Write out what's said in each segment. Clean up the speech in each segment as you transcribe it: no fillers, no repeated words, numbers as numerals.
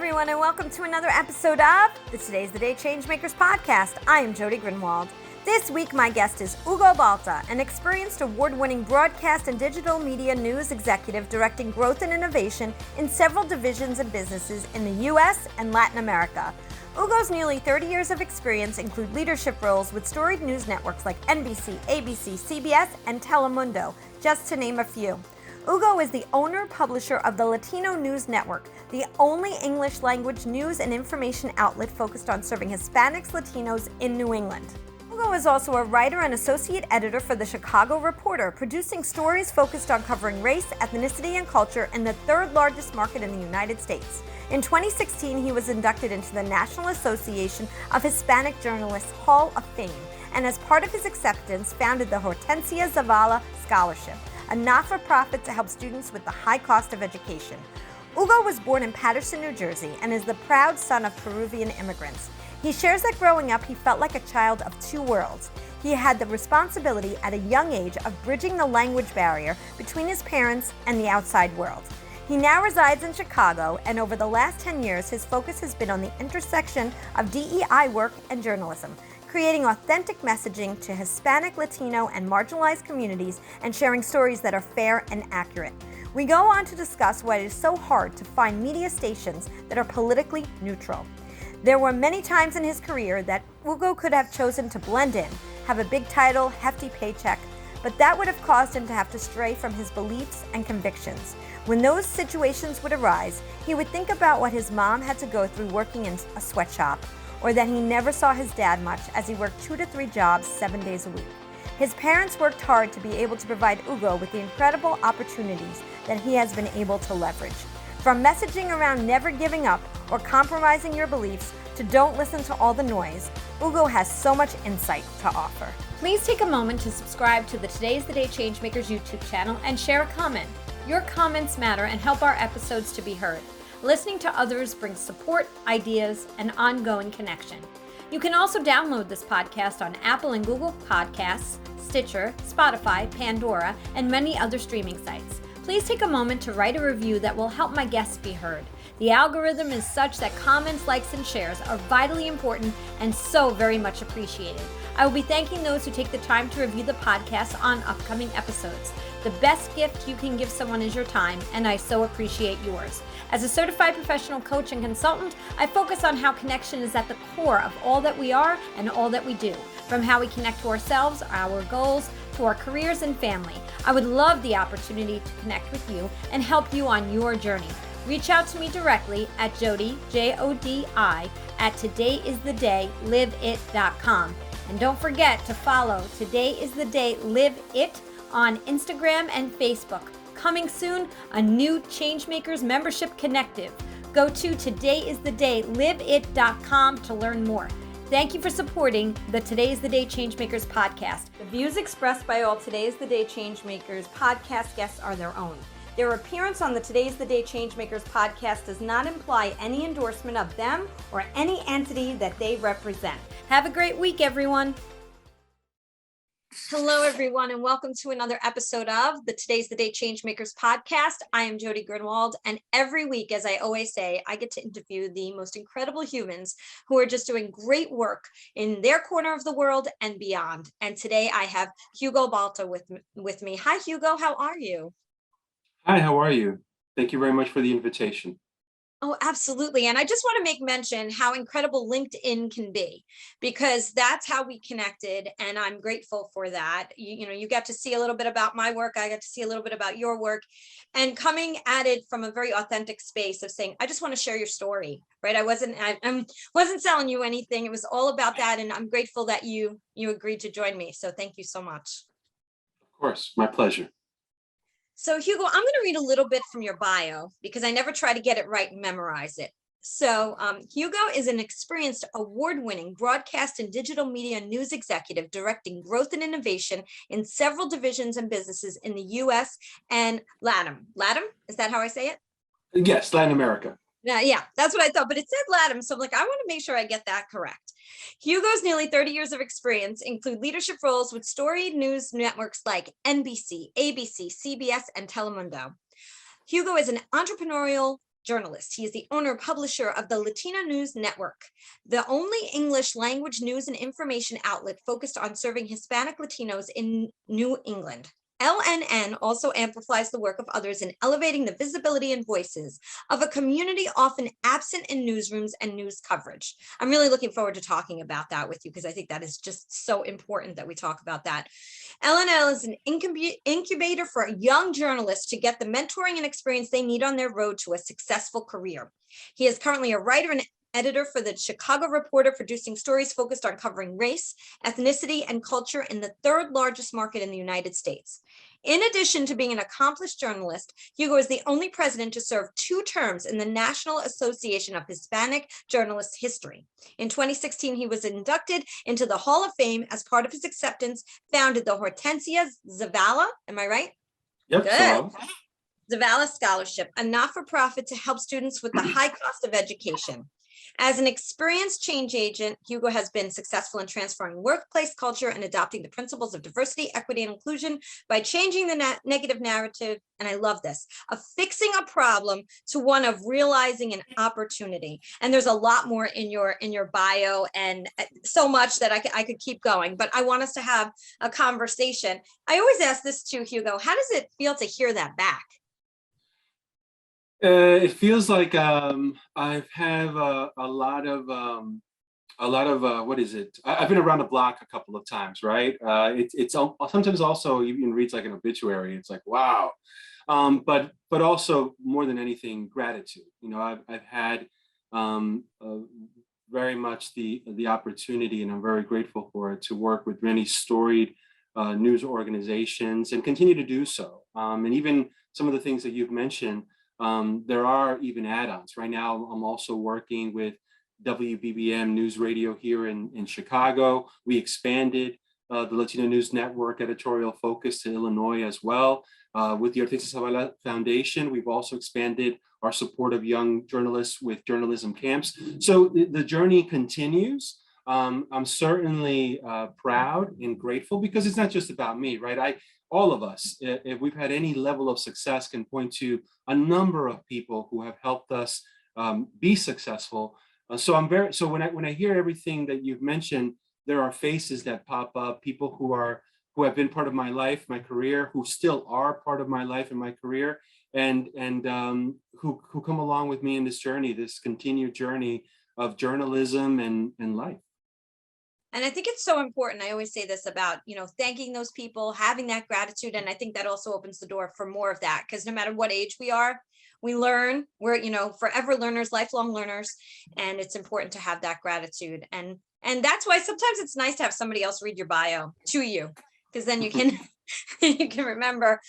everyone, and welcome to another episode of the Today's the Day Changemakers Podcast. I am Jody Grunwald. This week, my guest is Hugo Balta, an experienced award-winning broadcast and digital media news executive directing growth and innovation in several divisions and businesses in the U.S. and Latin America. Hugo's nearly 30 years of experience include leadership roles with storied news networks like NBC, ABC, CBS, and Telemundo, just to name a few. Hugo is the owner-publisher of the Latino News Network, the only English-language news and information outlet focused on serving Hispanics-Latinos in New England. Hugo is also a writer and associate editor for the Chicago Reporter, producing stories focused on covering race, ethnicity, and culture in the third-largest market in the United States. In 2016, he was inducted into the National Association of Hispanic Journalists Hall of Fame, and as part of his acceptance, founded the Hortensia Zavala Scholarship, a not-for-profit to help students with the high cost of education. Hugo was born in Paterson, New Jersey, and is the proud son of Peruvian immigrants. He shares that growing up, he felt like a child of two worlds. He had the responsibility at a young age of bridging the language barrier between his parents and the outside world. He now resides in Chicago, and over the last 10 years, his focus has been on the intersection of DEI work and journalism, creating authentic messaging to Hispanic, Latino, and marginalized communities, and sharing stories that are fair and accurate. We go on to discuss why it is so hard to find media stations that are politically neutral. There were many times in his career that Hugo could have chosen to blend in, have a big title, hefty paycheck, but that would have caused him to have to stray from his beliefs and convictions. When those situations would arise, he would think about what his mom had to go through working in a sweatshop, or that he never saw his dad much as he worked 2 to 3 jobs 7 days a week. His parents worked hard to be able to provide Hugo with the incredible opportunities that he has been able to leverage. From messaging around never giving up or compromising your beliefs to don't listen to all the noise, Hugo has so much insight to offer. Please take a moment to subscribe to the Today's the Day Changemakers YouTube channel and share a comment. Your comments matter and help our episodes to be heard. Listening to others brings support, ideas, and ongoing connection. You can also download this podcast on Apple and Google Podcasts, Stitcher, Spotify, Pandora, and many other streaming sites. Please take a moment to write a review that will help my guests be heard. The algorithm is such that comments, likes, and shares are vitally important and so very much appreciated. I will be thanking those who take the time to review the podcast on upcoming episodes. The best gift you can give someone is your time, and I so appreciate yours. As a certified professional coach and consultant, I focus on how connection is at the core of all that we are and all that we do, from how we connect to ourselves, our goals, to our careers and family. I would love the opportunity to connect with you and help you on your journey. Reach out to me directly at Jody, Jodi, at todayisthedayliveit.com. And don't forget to follow Today is the Day Live It on Instagram and Facebook. Coming soon, a new Changemakers membership connective. Go to todayisthedayliveit.com to learn more. Thank you for supporting the Today's the Day Changemakers podcast. The views expressed by all Today's the Day Changemakers podcast guests are their own. Their appearance on the Today's the Day Changemakers podcast does not imply any endorsement of them or any entity that they represent. Have a great week, everyone. Hello, everyone, and welcome to another episode of the Today's the Day Changemakers podcast. I am Jody Grunwald, and every week, as I always say, I get to interview the most incredible humans who are just doing great work in their corner of the world and beyond. And today I have Hugo Balta with me. Hi, Hugo. How are you? Hi, how are you? Thank you very much for the invitation. Oh, absolutely. And I just want to make mention how incredible LinkedIn can be, because that's how we connected. And I'm grateful for that. You got to see a little bit about my work. I got to see a little bit about your work, and coming at it from a very authentic space of saying, I just want to share your story, right? I wasn't selling you anything. It was all about that. And I'm grateful that you agreed to join me. So thank you so much. Of course, my pleasure. So Hugo, I'm going to read a little bit from your bio because I never try to get it right and memorize it. So Hugo is an experienced award-winning broadcast and digital media news executive directing growth and innovation in several divisions and businesses in the U.S. and LATAM. LATAM? Is that how I say it? Yes, Latin America. Yeah, that's what I thought, but it said LATAM. So I'm like, I want to make sure I get that correct. Hugo's nearly 30 years of experience include leadership roles with storied news networks like NBC, ABC, CBS, and Telemundo. Hugo is an entrepreneurial journalist. He is the owner and publisher of the Latino News Network, the only English language news and information outlet focused on serving Hispanic Latinos in New England. LNN also amplifies the work of others in elevating the visibility and voices of a community often absent in newsrooms and news coverage. I'm really looking forward to talking about that with you because I think that is just so important that we talk about that. LNL is an incubator for young journalists to get the mentoring and experience they need on their road to a successful career. He is currently a writer and editor for the Chicago Reporter, producing stories focused on covering race, ethnicity, and culture in the third largest market in the United States. In addition to being an accomplished journalist, Hugo is the only president to serve 2 terms in the National Association of Hispanic Journalists History. In 2016, he was inducted into the Hall of Fame as part of his acceptance, founded the Hortensia Zavala, am I right? Yep. Good. Zavala Scholarship, a not-for-profit to help students with the high cost of education. As an experienced change agent, Hugo has been successful in transforming workplace culture and adopting the principles of diversity, equity, and inclusion by changing the negative narrative, and I love this, of fixing a problem to one of realizing an opportunity. And there's a lot more in your bio, and so much that I could keep going, but I want us to have a conversation. I always ask this to Hugo, how does it feel to hear that back? It feels like I've had a lot of what is it? I've been around the block a couple of times, right? It's sometimes also even reads like an obituary. It's like, wow, but also more than anything, gratitude. You know, I've had very much the opportunity, and I'm very grateful for it, to work with many storied news organizations and continue to do so. And even some of the things that you've mentioned. There are even add-ons. Right now, I'm also working with WBBM News Radio here in Chicago. We expanded the Latino News Network editorial focus to Illinois as well. With the Artista Zavala Foundation, we've also expanded our support of young journalists with journalism camps. So the journey continues. I'm certainly proud and grateful because it's not just about me, right? All of us, if we've had any level of success, can point to a number of people who have helped us be successful. So when I hear everything that you've mentioned, there are faces that pop up, people who have been part of my life, my career, who still are part of my life and my career, and who come along with me in this journey, this continued journey of journalism and life. And I think it's so important. I always say this about, thanking those people, having that gratitude. And I think that also opens the door for more of that, because no matter what age we are, we learn. We're, forever learners, lifelong learners. And it's important to have that gratitude. And that's why sometimes it's nice to have somebody else read your bio to you, because then you can you can remember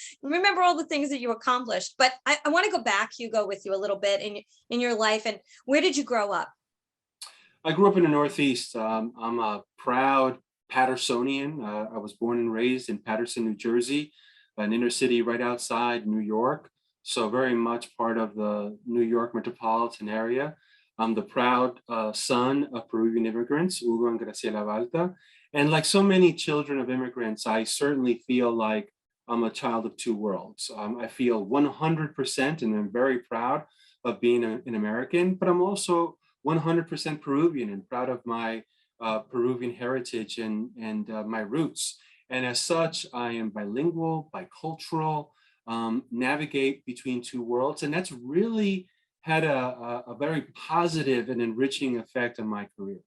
all the things that you accomplished. But I want to go back, Hugo, with you a little bit in your life. And where did you grow up? I grew up in the Northeast. I'm a proud Patersonian. I was born and raised in Paterson, New Jersey, an inner city right outside New York. So very much part of the New York metropolitan area. I'm the proud son of Peruvian immigrants, Hugo and Graciela Balta. And like so many children of immigrants, I certainly feel like I'm a child of two worlds. I feel 100%, and I'm very proud of being an American, but I'm also 100% Peruvian and proud of my Peruvian heritage and my roots. And as such, I am bilingual, bicultural, navigate between two worlds. And that's really had a very positive and enriching effect on my career.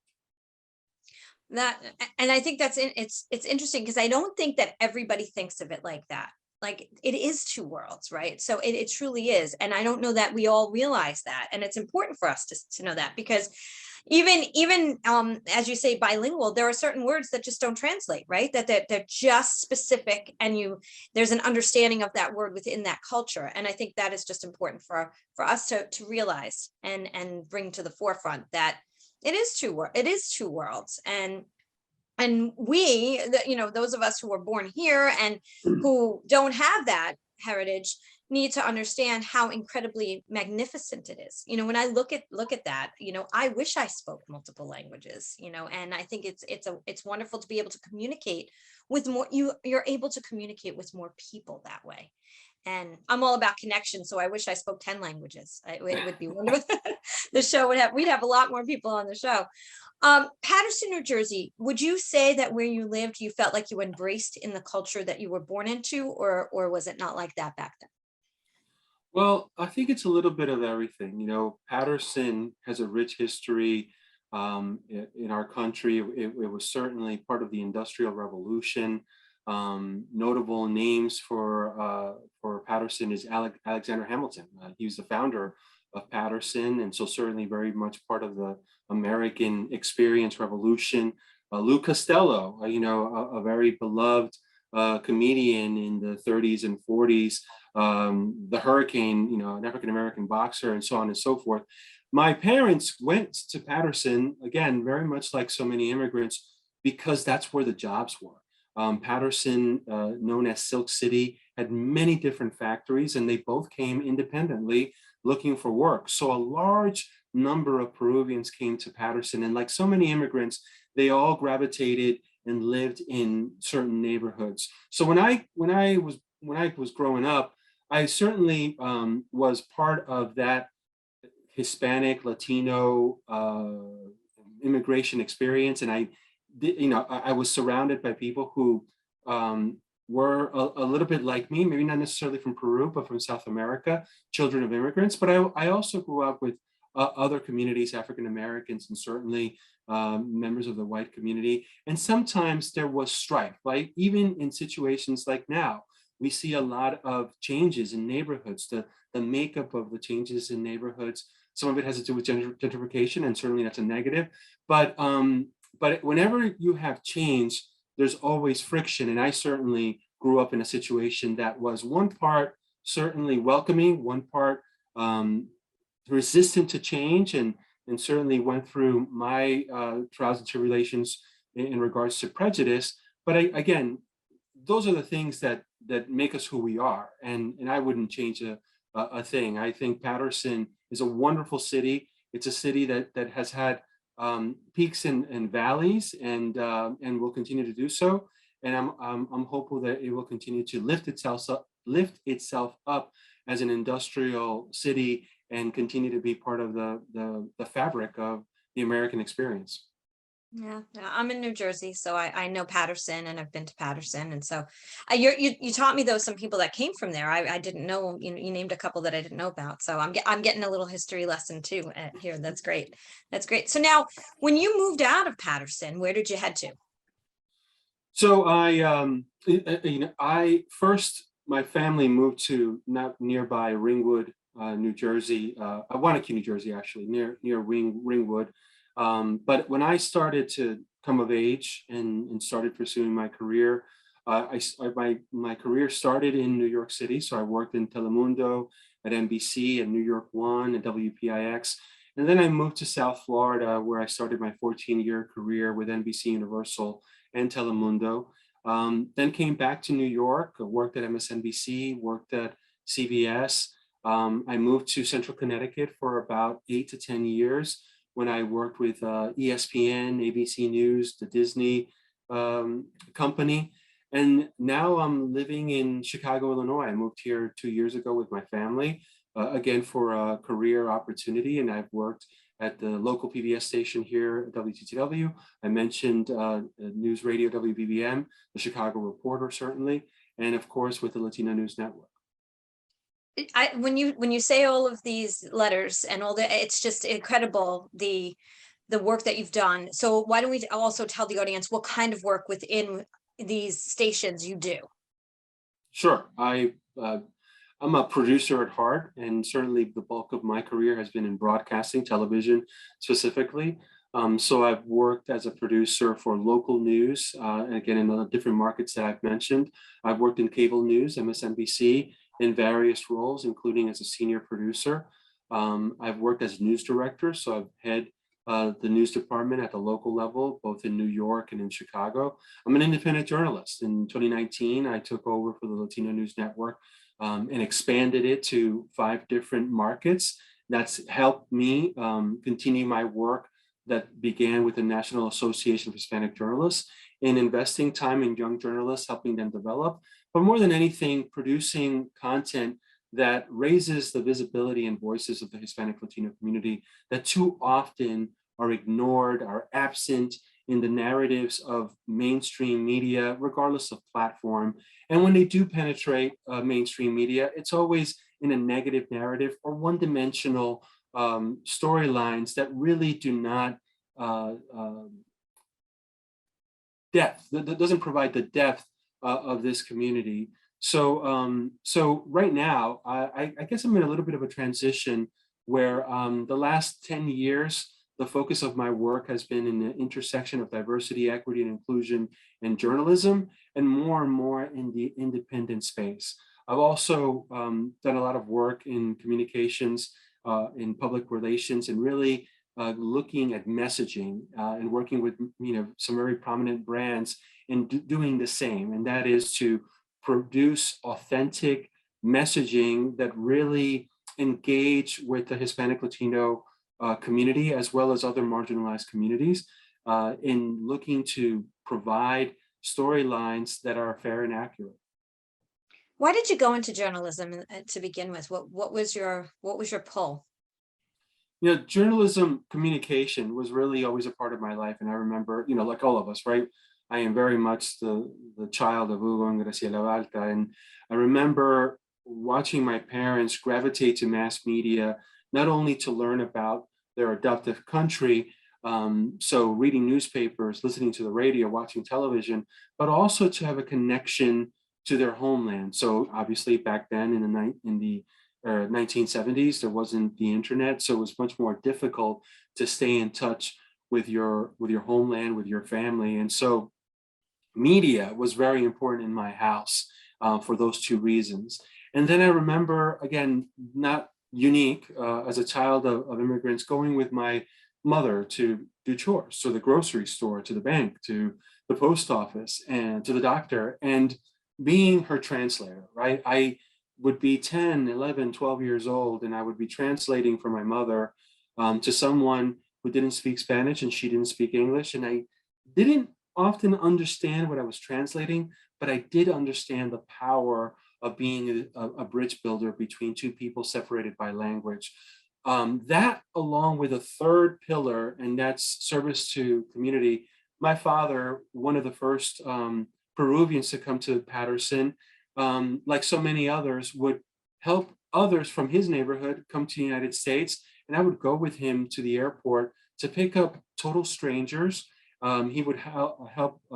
And I think it's interesting because I don't think that everybody thinks of it like that. Like it is two worlds, right? So it truly is. And I don't know that we all realize that. And it's important for us to know that, because even as you say, bilingual, there are certain words that just don't translate, right? That they're just specific, and there's an understanding of that word within that culture. And I think that is just important for us to realize and bring to the forefront that it is two worlds. And we, those of us who were born here and who don't have that heritage, need to understand how incredibly magnificent it is. When I look at that, I wish I spoke multiple languages, and I think it's wonderful to be able to communicate with more. You're able to communicate with more people that way. And I'm all about connection, so I wish I spoke 10 languages. It would be wonderful. We'd have a lot more people on the show. Paterson, New Jersey, would you say that where you lived, you felt like you embraced in the culture that you were born into, or was it not like that back then? Well, I think it's a little bit of everything. You know, Paterson has a rich history in our country. It was certainly part of the Industrial Revolution. Notable names for Paterson is Alexander Hamilton. He was the founder of Paterson, and so certainly very much part of the American experience revolution. Lou Costello, a very beloved comedian in the 30s and 40s, the Hurricane, an African American boxer, and so on and so forth. My parents went to Paterson, again, very much like so many immigrants, because that's where the jobs were. Paterson, known as Silk City, had many different factories, and they both came independently looking for work. So a large number of Peruvians came to Paterson, and like so many immigrants, they all gravitated and lived in certain neighborhoods. So when I was growing up, I certainly was part of that Hispanic Latino immigration experience, and I was surrounded by people who were a little bit like me, maybe not necessarily from Peru, but from South America, children of immigrants. But I also grew up with other communities, African Americans, and certainly members of the white community. And sometimes there was strife, like even in situations like now, we see a lot of changes in neighborhoods, the makeup of the changes in neighborhoods. Some of it has to do with gentrification, and certainly that's a negative. But whenever you have change, there's always friction. And I certainly grew up in a situation that was one part certainly welcoming, one part resistant to change, and certainly went through my trials and tribulations in regards to prejudice. But again, those are the things that make us who we are, and I wouldn't change a thing. I think Paterson is a wonderful city. It's a city that has had peaks and valleys, and will continue to do so. And I'm hopeful that it will continue to lift itself up as an industrial city and continue to be part of the fabric of the American experience. Yeah, I'm in New Jersey, so I know Paterson, and I've been to Paterson, and so you taught me though some people that came from there. I didn't know. You named a couple that I didn't know about, so I'm getting a little history lesson too here. That's great. That's great. So now, when you moved out of Paterson, where did you head to? So my family moved to not nearby Ringwood, New Jersey, Wanakee, New Jersey, actually near Ringwood. But when I started to come of age and started pursuing my career, my career started in New York City. So I worked in Telemundo, at NBC, and New York One, and WPIX. And then I moved to South Florida, where I started my 14-year career with NBC Universal and Telemundo. Then came back to New York, worked at MSNBC, worked at CBS. I moved to Central Connecticut for about 8 to 10 years, when I worked with ESPN, ABC News, the Disney company. And now I'm living in Chicago, Illinois. I moved here 2 years ago with my family, again, for a career opportunity. And I've worked at the local PBS station here at WTTW. I mentioned News Radio WBBM, the Chicago Reporter, certainly, and of course with the Latino News Network. When you say all of these letters and all that, it's just incredible, the work that you've done. So why don't we also tell the audience what kind of work within these stations you do? Sure. I'm a producer at heart, and certainly the bulk of my career has been in broadcasting, television specifically. So I've worked as a producer for local news, and again, in the different markets that I've mentioned. I've worked in cable news, MSNBC, in various roles, including as a senior producer. I've worked as news director, so I've had the news department at the local level, both in New York and in Chicago. I'm an independent journalist. In 2019, I took over for the Latino News Network and expanded it to 5 different markets. That's helped me continue my work that began with the National Association of Hispanic Journalists in investing time in young journalists, helping them develop, but more than anything, producing content that raises the visibility and voices of the Hispanic Latino community that too often are ignored, are absent in the narratives of mainstream media, regardless of platform. And when they do penetrate mainstream media, it's always in a negative narrative or one-dimensional storylines that really do not depth, that doesn't provide the depth of this community. So right now, I guess I'm in a little bit of a transition where the last 10 years, the focus of my work has been in the intersection of diversity, equity, and inclusion in journalism, and more in the independent space. I've also done a lot of work in communications, in public relations, and really looking at messaging and working with some very prominent brands in doing the same, and that is to produce authentic messaging that really engage with the Hispanic Latino community as well as other marginalized communities in looking to provide storylines that are fair and accurate. Why did you go into journalism to begin with? What was your pull? Journalism communication was really always a part of my life. And I remember, like all of us, right? I am very much the child of Hugo and Hugo Balta. And I remember watching my parents gravitate to mass media, not only to learn about their adoptive country, so reading newspapers, listening to the radio, watching television, but also to have a connection to their homeland. So obviously back then in the 1970s, there wasn't the internet, so it was much more difficult to stay in touch with your homeland, with your family. And so media was very important in my house for those two reasons. And then I remember, again, not unique, as a child of immigrants, going with my mother to do chores, to the grocery store, to the bank, to the post office, and to the doctor, and being her translator, right? I would be 10, 11, 12 years old, and I would be translating for my mother to someone who didn't speak Spanish and she didn't speak English. And I didn't often understand what I was translating, but I did understand the power of being a bridge builder between two people separated by language. That, along with a third pillar, and that's service to community. My father, one of the first Peruvians to come to Paterson, like so many others, would help others from his neighborhood come to the United States. And I would go with him to the airport to pick up total strangers. He would help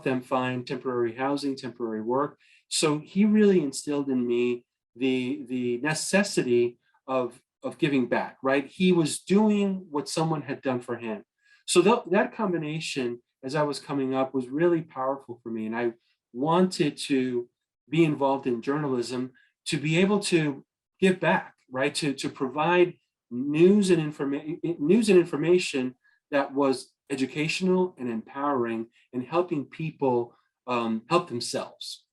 them find temporary housing, temporary work. So he really instilled in me the necessity of giving back, right? He was doing what someone had done for him. So that combination, as I was coming up, was really powerful for me. And I wanted to be involved in journalism to be able to give back, right? To provide news and information that was educational and empowering and helping people help themselves.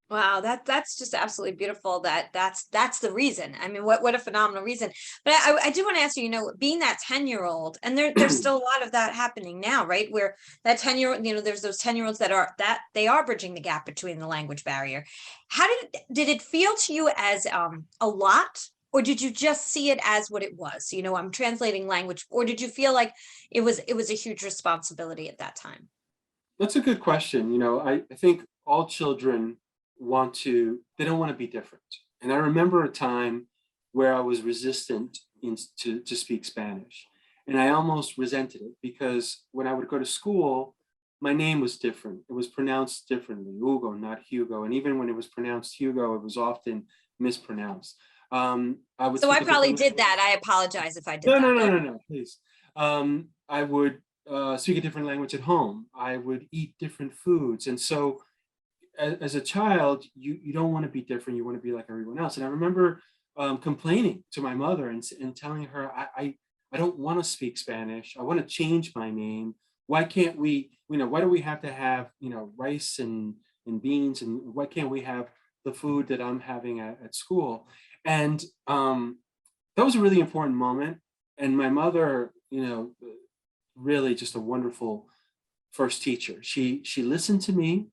Wow, that's just absolutely beautiful. That's the reason. I mean, what a phenomenal reason. But I do want to ask you, being that 10-year-old, and there's still a lot of that happening now, right? Where that 10-year-old, there's those 10-year-olds that they are bridging the gap between the language barrier. How did it feel to you as a lot, or did you just see it as what it was? I'm translating language, or did you feel like it was a huge responsibility at that time? That's a good question. I think all children they don't want to be different. And I remember a time where I was resistant to speak Spanish. And I almost resented it because when I would go to school, my name was different. It was pronounced differently, Hugo, not Hugo. And even when it was pronounced Hugo, it was often mispronounced. I probably did that. I apologize if I did that. No, please. I would speak a different language at home. I would eat different foods. And so as a child, you don't want to be different. You want to be like everyone else. And I remember complaining to my mother and telling her, I don't want to speak Spanish. I want to change my name. Why can't we, why do we have to have, rice and beans? And why can't we have the food that I'm having at school? And that was a really important moment. And my mother, really just a wonderful first teacher. She listened to me.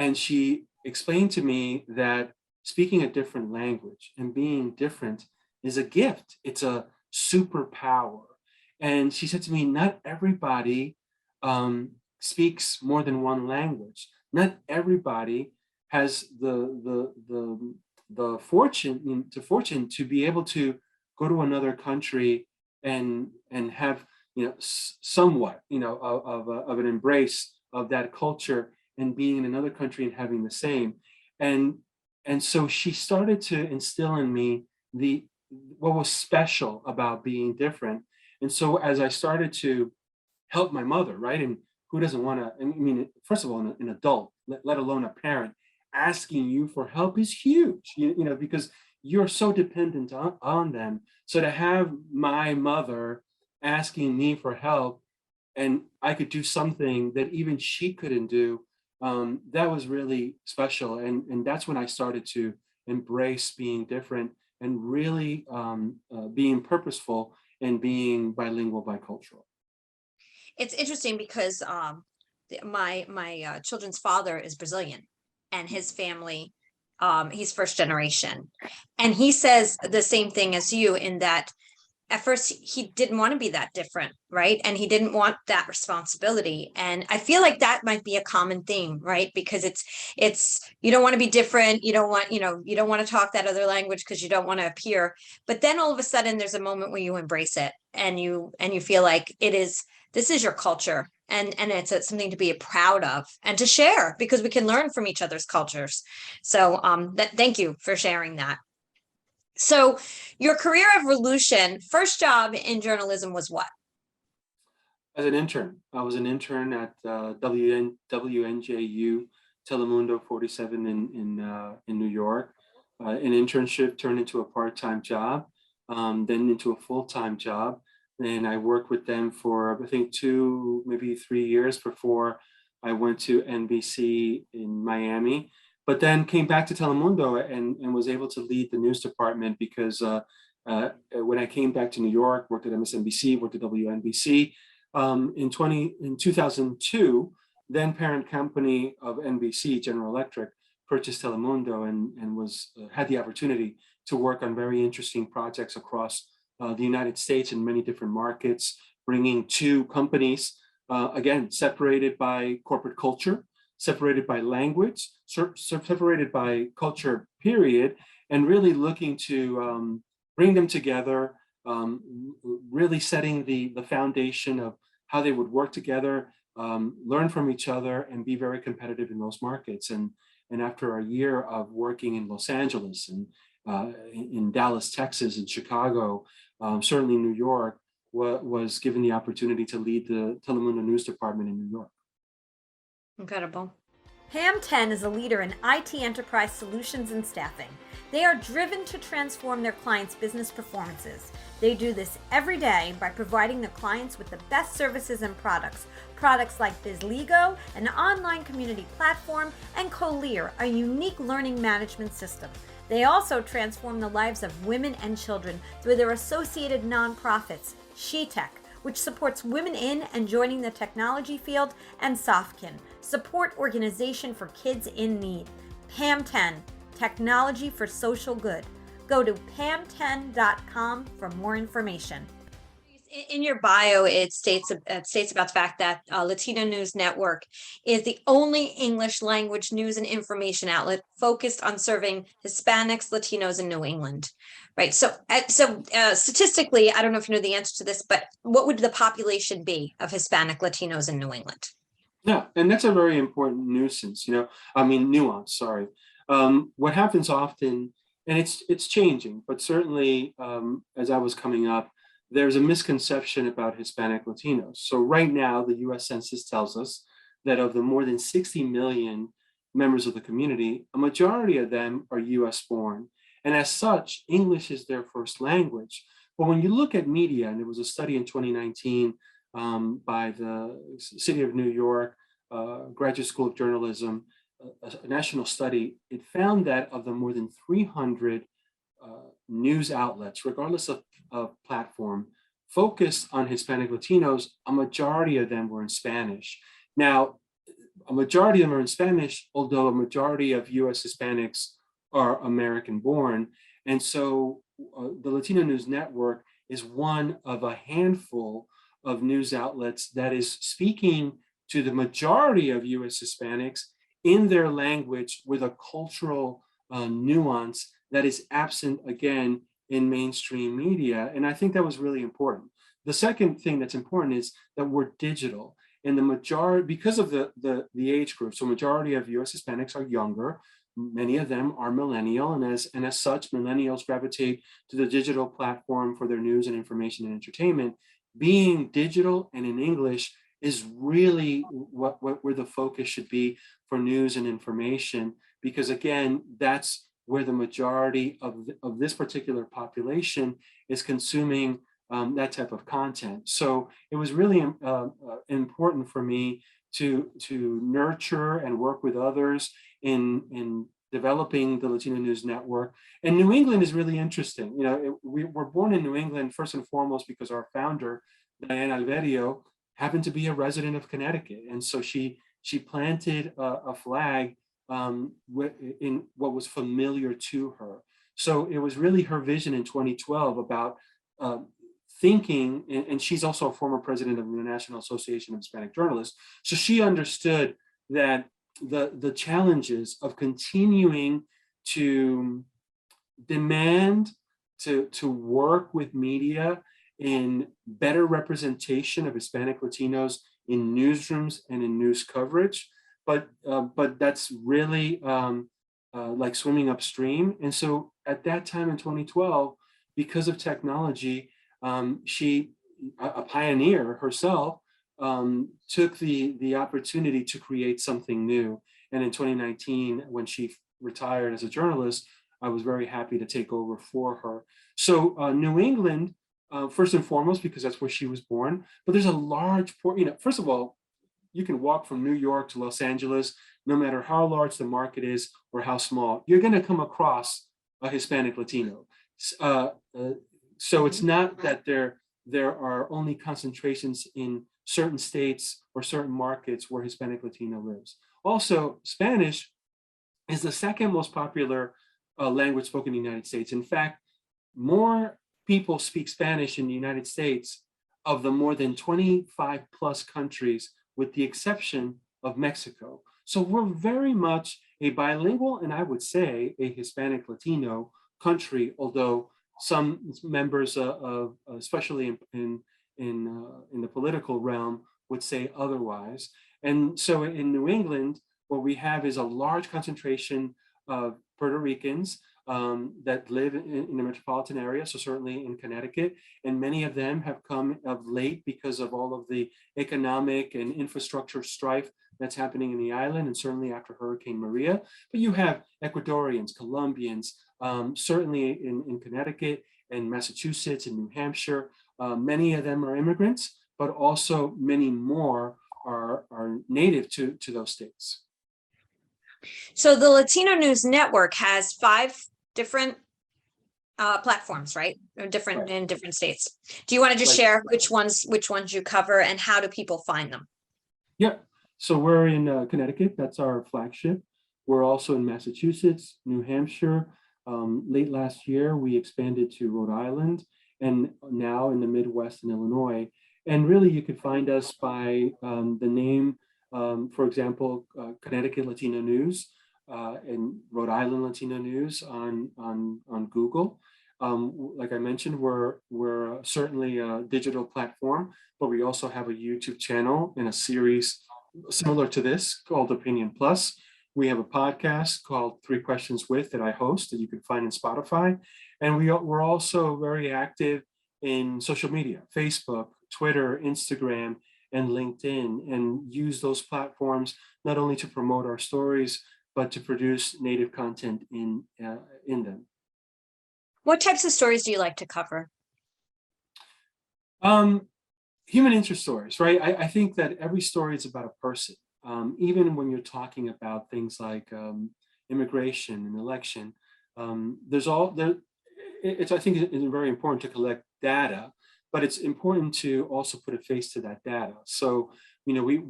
And she explained to me that speaking a different language and being different is a gift. It's a superpower. And she said to me, not everybody speaks more than one language. Not everybody has the fortune to be able to go to another country and have somewhat of an embrace of that culture and being in another country and having the same. And so she started to instill in me what was special about being different. And so as I started to help my mother, right? And who doesn't want to, I mean, first of all, an adult, let alone a parent, asking you for help is huge, because you're so dependent on them. So to have my mother asking me for help and I could do something that even she couldn't do, that was really special. And that's when I started to embrace being different and really being purposeful and being bilingual, bicultural. It's interesting because my children's father is Brazilian, and his family, he's first generation, and he says the same thing as you in that at first he didn't want to be that different, right? And he didn't want that responsibility. And I feel like that might be a common theme, right? Because it's you don't want to be different, you don't want to talk that other language because you don't want to appear. But then all of a sudden there's a moment where you embrace it and you feel like this is your culture, and it's something to be proud of and to share because we can learn from each other's cultures. So thank you for sharing that. So your career evolution, first job in journalism was what? As an intern, I was an intern at WNJU Telemundo 47 in New York. An internship turned into a part-time job, then into a full-time job. And I worked with them for, I think, 2, maybe 3 years before I went to NBC in Miami. But then came back to Telemundo and was able to lead the news department because when I came back to New York, worked at MSNBC, worked at WNBC. In 2002, then parent company of NBC, General Electric, purchased Telemundo and had the opportunity to work on very interesting projects across the United States in many different markets, bringing 2 companies, again, separated by corporate culture, separated by language, separated by culture, period, and really looking to bring them together, really setting the foundation of how they would work together, learn from each other, and be very competitive in those markets. And after a year of working in Los Angeles and in Dallas, Texas, and Chicago, certainly New York, was given the opportunity to lead the Telemundo News Department in New York. Incredible. Pam10 is a leader in IT enterprise solutions and staffing. They are driven to transform their clients' business performances. They do this every day by providing their clients with the best services and products. Products like BizLego, an online community platform, and Colear, a unique learning management system. They also transform the lives of women and children through their associated nonprofits, SheTech, which supports women in and joining the technology field, and Softkin, support organization for kids in need. Pam10, technology for social good. Go to pam10.com for more information. In your bio, it states about the fact that Latino News Network is the only English language news and information outlet focused on serving Hispanics, Latinos in New England, right? So statistically, I don't know if you know the answer to this, but what would the population be of Hispanic Latinos in New England? Yeah, and that's a very important nuance, sorry. What happens often, and it's changing, but certainly as I was coming up, there's a misconception about Hispanic Latinos. So right now, the US Census tells us that of the more than 60 million members of the community, a majority of them are US born. And as such, English is their first language. But when you look at media, and there was a study in 2019 by the City of New York, Graduate School of Journalism, a national study, it found that of the more than 300 news outlets, regardless of platform, focused on Hispanic Latinos, a majority of them were in Spanish. Now, a majority of them are in Spanish, although a majority of US Hispanics are American born. And so the Latino News Network is one of a handful of news outlets that is speaking to the majority of US Hispanics in their language with a cultural nuance that is absent, again, in mainstream media. And I think that was really important. The second thing that's important is that we're digital. And the majority, because of the age group, so majority of US Hispanics are younger, many of them are millennial, and as such, millennials gravitate to the digital platform for their news and information and entertainment. Being digital and in English is really where the focus should be for news and information, because again, that's where the majority of this particular population is consuming that type of content. So it was really important for me to nurture and work with others in developing the Latino News Network. And New England is really interesting. You know, we were born in New England first and foremost because our founder, Diane Alverio, happened to be a resident of Connecticut, and so she planted a flag in what was familiar to her. So it was really her vision in 2012 about thinking, and she's also a former president of the National Association of Hispanic Journalists. So she understood that the challenges of continuing to demand to work with media in better representation of Hispanic Latinos in newsrooms and in news coverage, but that's really like swimming upstream. And so at that time in 2012, because of technology, she, a pioneer herself, took the opportunity to create something new. And in 2019, when she retired as a journalist, I was very happy to take over for her. So New England, first and foremost, because that's where she was born, but there's a large, first of all, you can walk from New York to Los Angeles, no matter how large the market is or how small, you're going to come across a Hispanic Latino. So it's not that there are only concentrations in certain states or certain markets where Hispanic Latino lives. Also, Spanish is the second most popular language spoken in the United States. In fact, more people speak Spanish in the United States of the more than 25 plus countries, with the exception of Mexico. So we're very much a bilingual, and I would say a Hispanic Latino country, although some members of especially in the political realm, would say otherwise. And so in New England, what we have is a large concentration of Puerto Ricans that live in the metropolitan area, so certainly in Connecticut, and many of them have come of late because of all of the economic and infrastructure strife that's happening in the island, and certainly after Hurricane Maria. But you have Ecuadorians, Colombians, certainly in Connecticut and Massachusetts and New Hampshire. Many of them are immigrants, but also many more are native to those states. So the Latino News Network has 5 different platforms, right? Or different in different states. Do you want to just share which ones you cover and how do people find them? Yeah. So we're in Connecticut. That's our flagship. We're also in Massachusetts, New Hampshire. Late last year, we expanded to Rhode Island, and now in the Midwest in Illinois. And really, you could find us by the name, for example, Connecticut Latino News and Rhode Island Latino News on Google. Like I mentioned, we're certainly a digital platform, but we also have a YouTube channel and a series similar to this called Opinion Plus. We have a podcast called 3 Questions With that I host that you can find in Spotify. And we're also very active in social media, Facebook, Twitter, Instagram, and LinkedIn, and use those platforms not only to promote our stories, but to produce native content in them. What types of stories do you like to cover? Human interest stories, right? I think that every story is about a person. Even when you're talking about things like immigration and election, I think it's very important to collect data, but it's important to also put a face to that data. So we've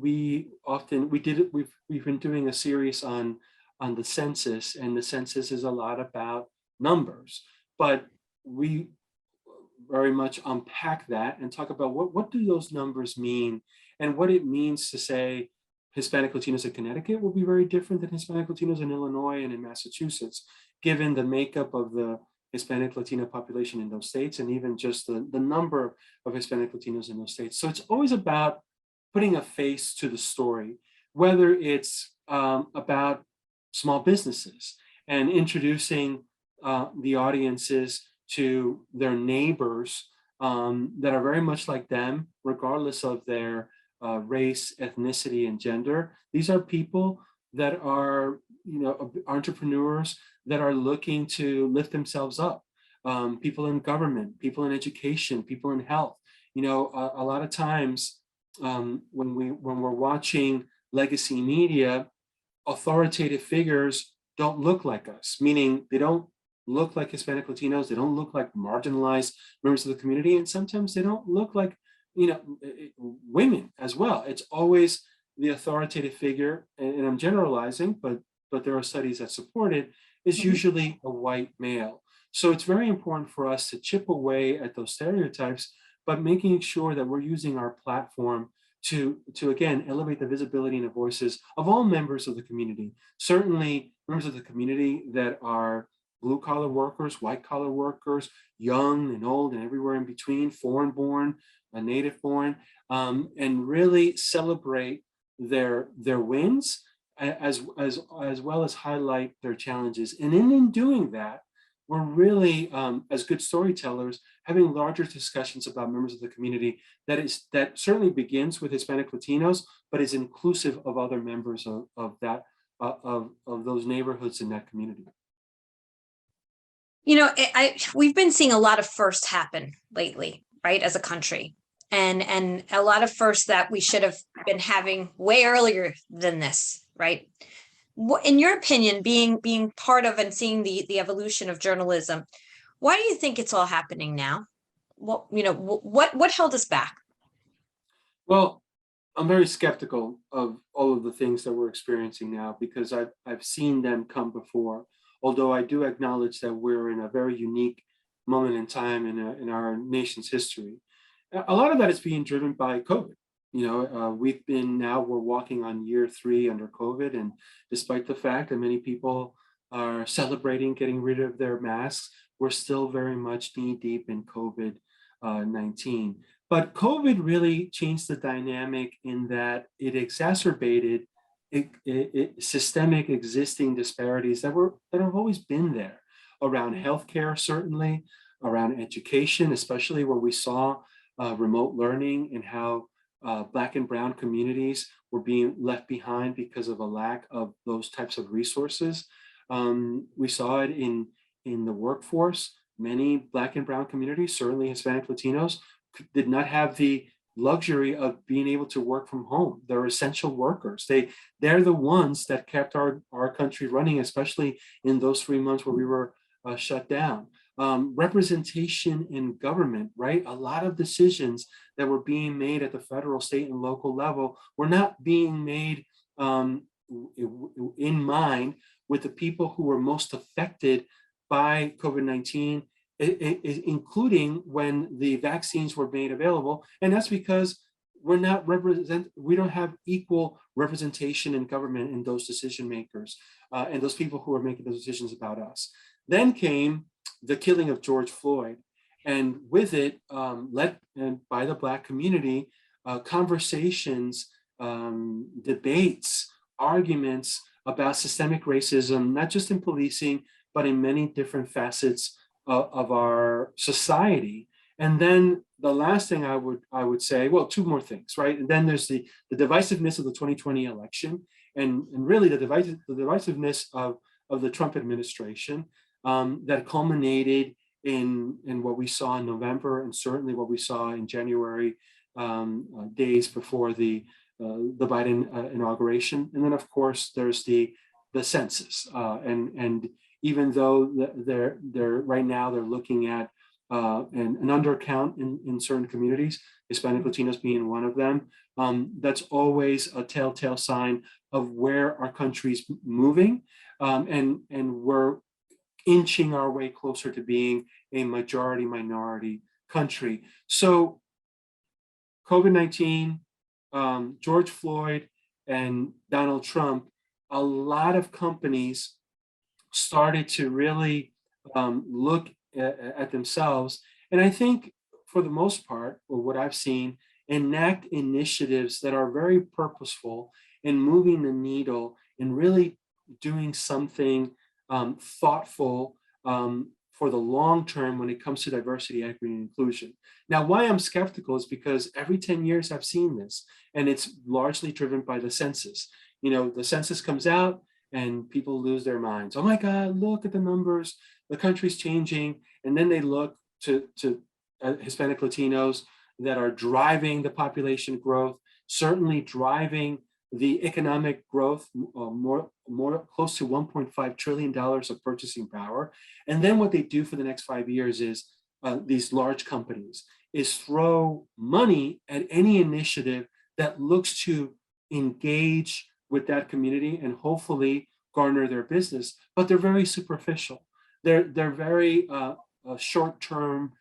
been doing a series on the census, and the census is a lot about numbers, but we very much unpack that and talk about what do those numbers mean, and what it means to say Hispanic Latinos in Connecticut will be very different than Hispanic Latinos in Illinois and in Massachusetts, given the makeup of the Hispanic Latino population in those states, and even just the number of Hispanic Latinos in those states. So it's always about putting a face to the story, whether it's about small businesses and introducing the audiences to their neighbors that are very much like them, regardless of their race, ethnicity, and gender. These are people that are, entrepreneurs that are looking to lift themselves up. People in government, people in education, people in health. A lot of times when we're watching legacy media, authoritative figures don't look like us, meaning they don't look like Hispanic Latinos, they don't look like marginalized members of the community, and sometimes they don't look like women as well. It's always the authoritative figure, and I'm generalizing, but there are studies that support it, is usually a white male. So it's very important for us to chip away at those stereotypes, but making sure that we're using our platform to again elevate the visibility and the voices of all members of the community. Certainly members of the community that are blue collar workers, white collar workers, young and old and everywhere in between, foreign born, native born, and really celebrate their wins as well as highlight their challenges. And in doing that, we're really, as good storytellers, having larger discussions about members of the community that certainly begins with Hispanic Latinos, but is inclusive of other members of those neighborhoods in that community. We've been seeing a lot of firsts happen lately, right, as a country, and a lot of firsts that we should have been having way earlier than this, right? In your opinion, being part of and seeing the evolution of journalism, why do you think it's all happening now? What held us back? Well, I'm very skeptical of all of the things that we're experiencing now, because I've seen them come before. Although I do acknowledge that we're in a very unique moment in time in our nation's history. A lot of that is being driven by COVID. We're walking on year 3 under COVID, and despite the fact that many people are celebrating getting rid of their masks, we're still very much knee deep in COVID-19. But COVID really changed the dynamic in that it exacerbated systemic existing disparities that have always been there around healthcare, certainly around education, especially where we saw remote learning and how Black and Brown communities were being left behind because of a lack of those types of resources. We saw it in the workforce. Many Black and Brown communities, certainly Hispanic Latinos, did not have the luxury of being able to work from home. They're essential workers. They're the ones that kept our country running, especially in those 3 months where we were shut down. Representation in government, right? A lot of decisions that were being made at the federal, state, and local level were not being made in mind with the people who were most affected by COVID-19, including when the vaccines were made available. And that's because we don't have equal representation in government in those decision makers and those people who are making those decisions about us. Then came the killing of George Floyd, and with it, led by the Black community, conversations, debates, arguments about systemic racism, not just in policing, but in many different facets of our society. And then the last thing I would say, well, 2 more things, right? And then there's the divisiveness of the 2020 election, and really the divisiveness of the Trump administration that culminated in what we saw in November, and certainly what we saw in January, days before the Biden inauguration. And then, of course, there's the census, and even though they're right now they're looking at and an undercount in certain communities, Hispanic Latinos being one of them. That's always a telltale sign of where our country's moving, and we're inching our way closer to being a majority minority country. So COVID-19, George Floyd, and Donald Trump, a lot of companies started to really look at themselves. And I think for the most part, or what I've seen, enact initiatives that are very purposeful in moving the needle and really doing something thoughtful for the long term when it comes to diversity, equity, and inclusion. Now, why I'm skeptical is because every 10 years I've seen this, and it's largely driven by the census. The census comes out and people lose their minds. Oh my God, look at the numbers, the country's changing. And then they look to Hispanic Latinos that are driving the population growth, certainly driving the economic growth, more close to $1.5 trillion of purchasing power. And then what they do for the next 5 years is these large companies is throw money at any initiative that looks to engage with that community and hopefully garner their business, but they're very superficial. They're very short-term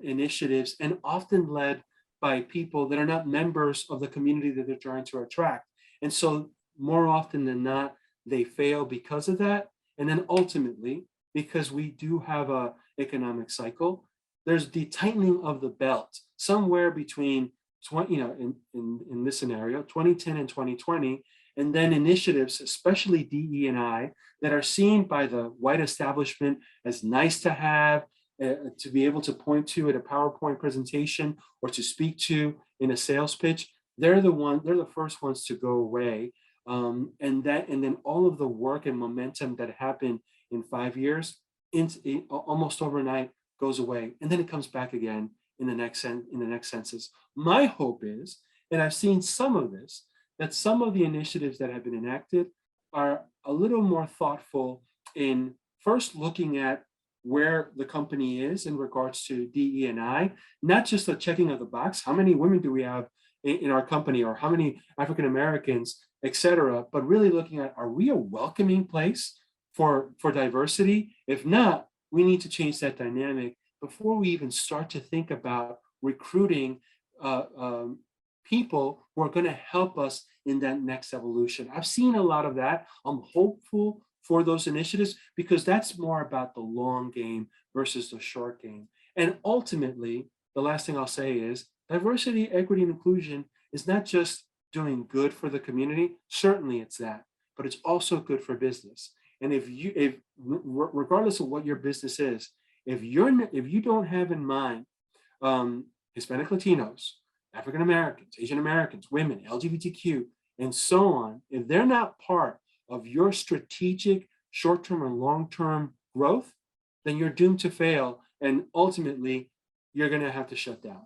initiatives, and often led by people that are not members of the community that they're trying to attract. And so more often than not, they fail because of that. And then ultimately, because we do have a economic cycle, there's the tightening of the belt somewhere between in this scenario, 2010 and 2020, and then initiatives, especially DE&I, that are seen by the white establishment as nice to have, to be able to point to at a PowerPoint presentation or to speak to in a sales pitch. They're the first ones to go away. And then all of the work and momentum that happened in 5 years, almost overnight, goes away. And then it comes back again in the next census. My hope is, and I've seen some of this, that some of the initiatives that have been enacted are a little more thoughtful in first looking at where the company is in regards to DE&I, not just the checking of the box, how many women do we have in our company, or how many African Americans, et cetera, but really looking at, are we a welcoming place for diversity? If not, we need to change that dynamic before we even start to think about recruiting people who are going to help us in that next evolution. I've seen a lot of that. I'm hopeful for those initiatives because that's more about the long game versus the short game. And ultimately, the last thing I'll say is diversity, equity, and inclusion is not just doing good for the community. Certainly it's that, but it's also good for business. And if regardless of what your business is, if you don't have in mind Hispanic Latinos, African Americans, Asian Americans, women, LGBTQ, and so on, if they're not part of your strategic short-term and long-term growth, then you're doomed to fail. And ultimately, you're going to have to shut down.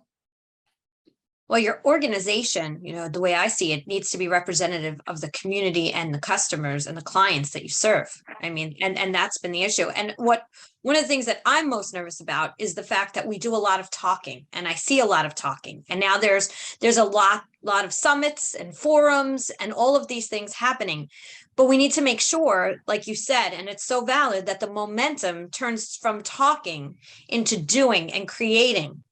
Well, your organization, the way I see it, needs to be representative of the community and the customers and the clients that you serve. I mean, and that's been the issue. And one of the things that I'm most nervous about is the fact that we do a lot of talking, and I see a lot of talking. And now there's a lot of summits and forums and all of these things happening. But we need to make sure, like you said, and it's so valid, that the momentum turns from talking into doing and creating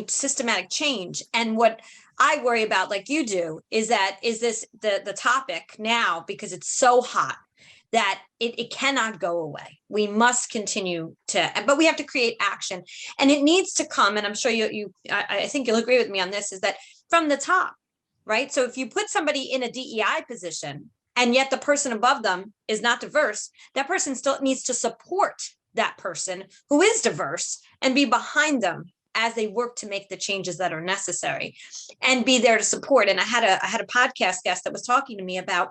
systematic change. And what I worry about, like you do, is this the topic now, because it's so hot that it cannot go away. We must continue but we have to create action, and it needs to come. And I'm sure I think you'll agree with me on this, is that from the top, right? So if you put somebody in a DEI position and yet the person above them is not diverse, that person still needs to support that person who is diverse and be behind them as they work to make the changes that are necessary and be there to support. And I had a podcast guest that was talking to me about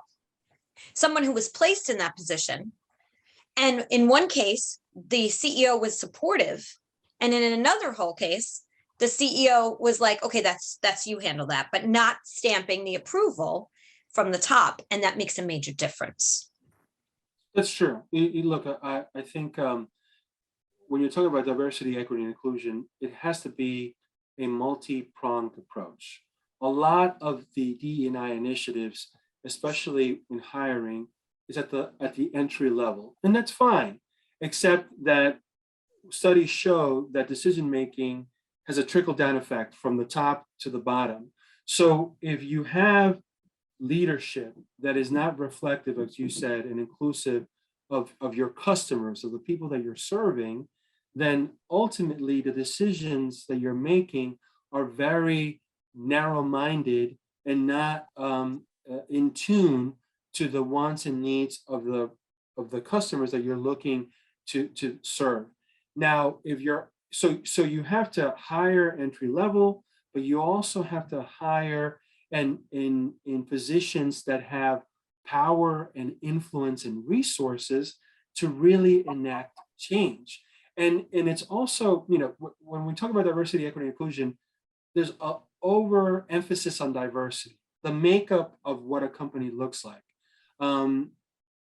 someone who was placed in that position. And in one case, the CEO was supportive. And in another whole case, the CEO was like, okay, that's you handle that, but not stamping the approval from the top. And that makes a major difference. That's true. Look, I think when you're talking about diversity, equity, and inclusion, it has to be a multi-pronged approach. A lot of the DE&I initiatives, especially in hiring, is at the entry level, and that's fine, except that studies show that decision making has a trickle down effect from the top to the bottom. So if you have leadership that is not reflective, as you said, and inclusive of your customers, of the people that you're serving, then ultimately the decisions that you're making are very narrow-minded and not in tune to the wants and needs of the customers that you're looking to serve. Now, if you're so you have to hire entry level, but you also have to hire and in positions that have power and influence and resources to really enact change. And it's also, when we talk about diversity, equity, and inclusion, there's an overemphasis on diversity, the makeup of what a company looks like.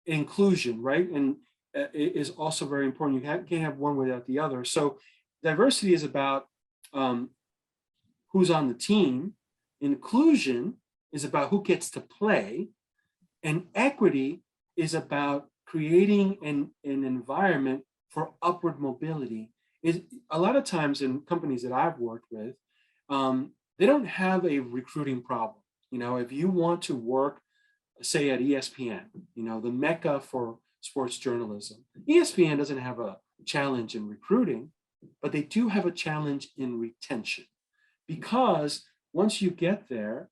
Inclusion, right? And it is also very important. You can't have one without the other. So diversity is about who's on the team. Inclusion is about who gets to play. And equity is about creating an environment for upward mobility. A lot of times in companies that I've worked with, they don't have a recruiting problem. If you want to work, say at ESPN, the mecca for sports journalism, ESPN doesn't have a challenge in recruiting, but they do have a challenge in retention. Because once you get there,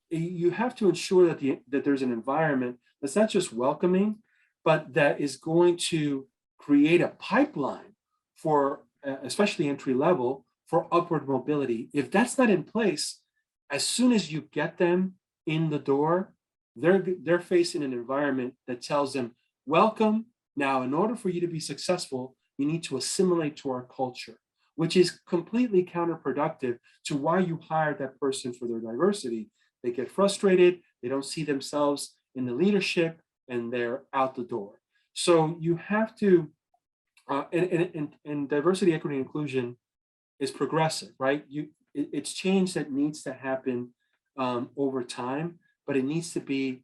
you have to ensure that there's an environment that's not just welcoming, but that is going to create a pipeline for, especially entry level, for upward mobility. If that's not in place, as soon as you get them in the door, they're facing an environment that tells them, welcome. Now, in order for you to be successful, you need to assimilate to our culture, which is completely counterproductive to why you hired that person for their diversity. They get frustrated, they don't see themselves in the leadership, and they're out the door. So you have to, and diversity, equity, and inclusion is progressive, right? It's change that needs to happen over time, but it needs to be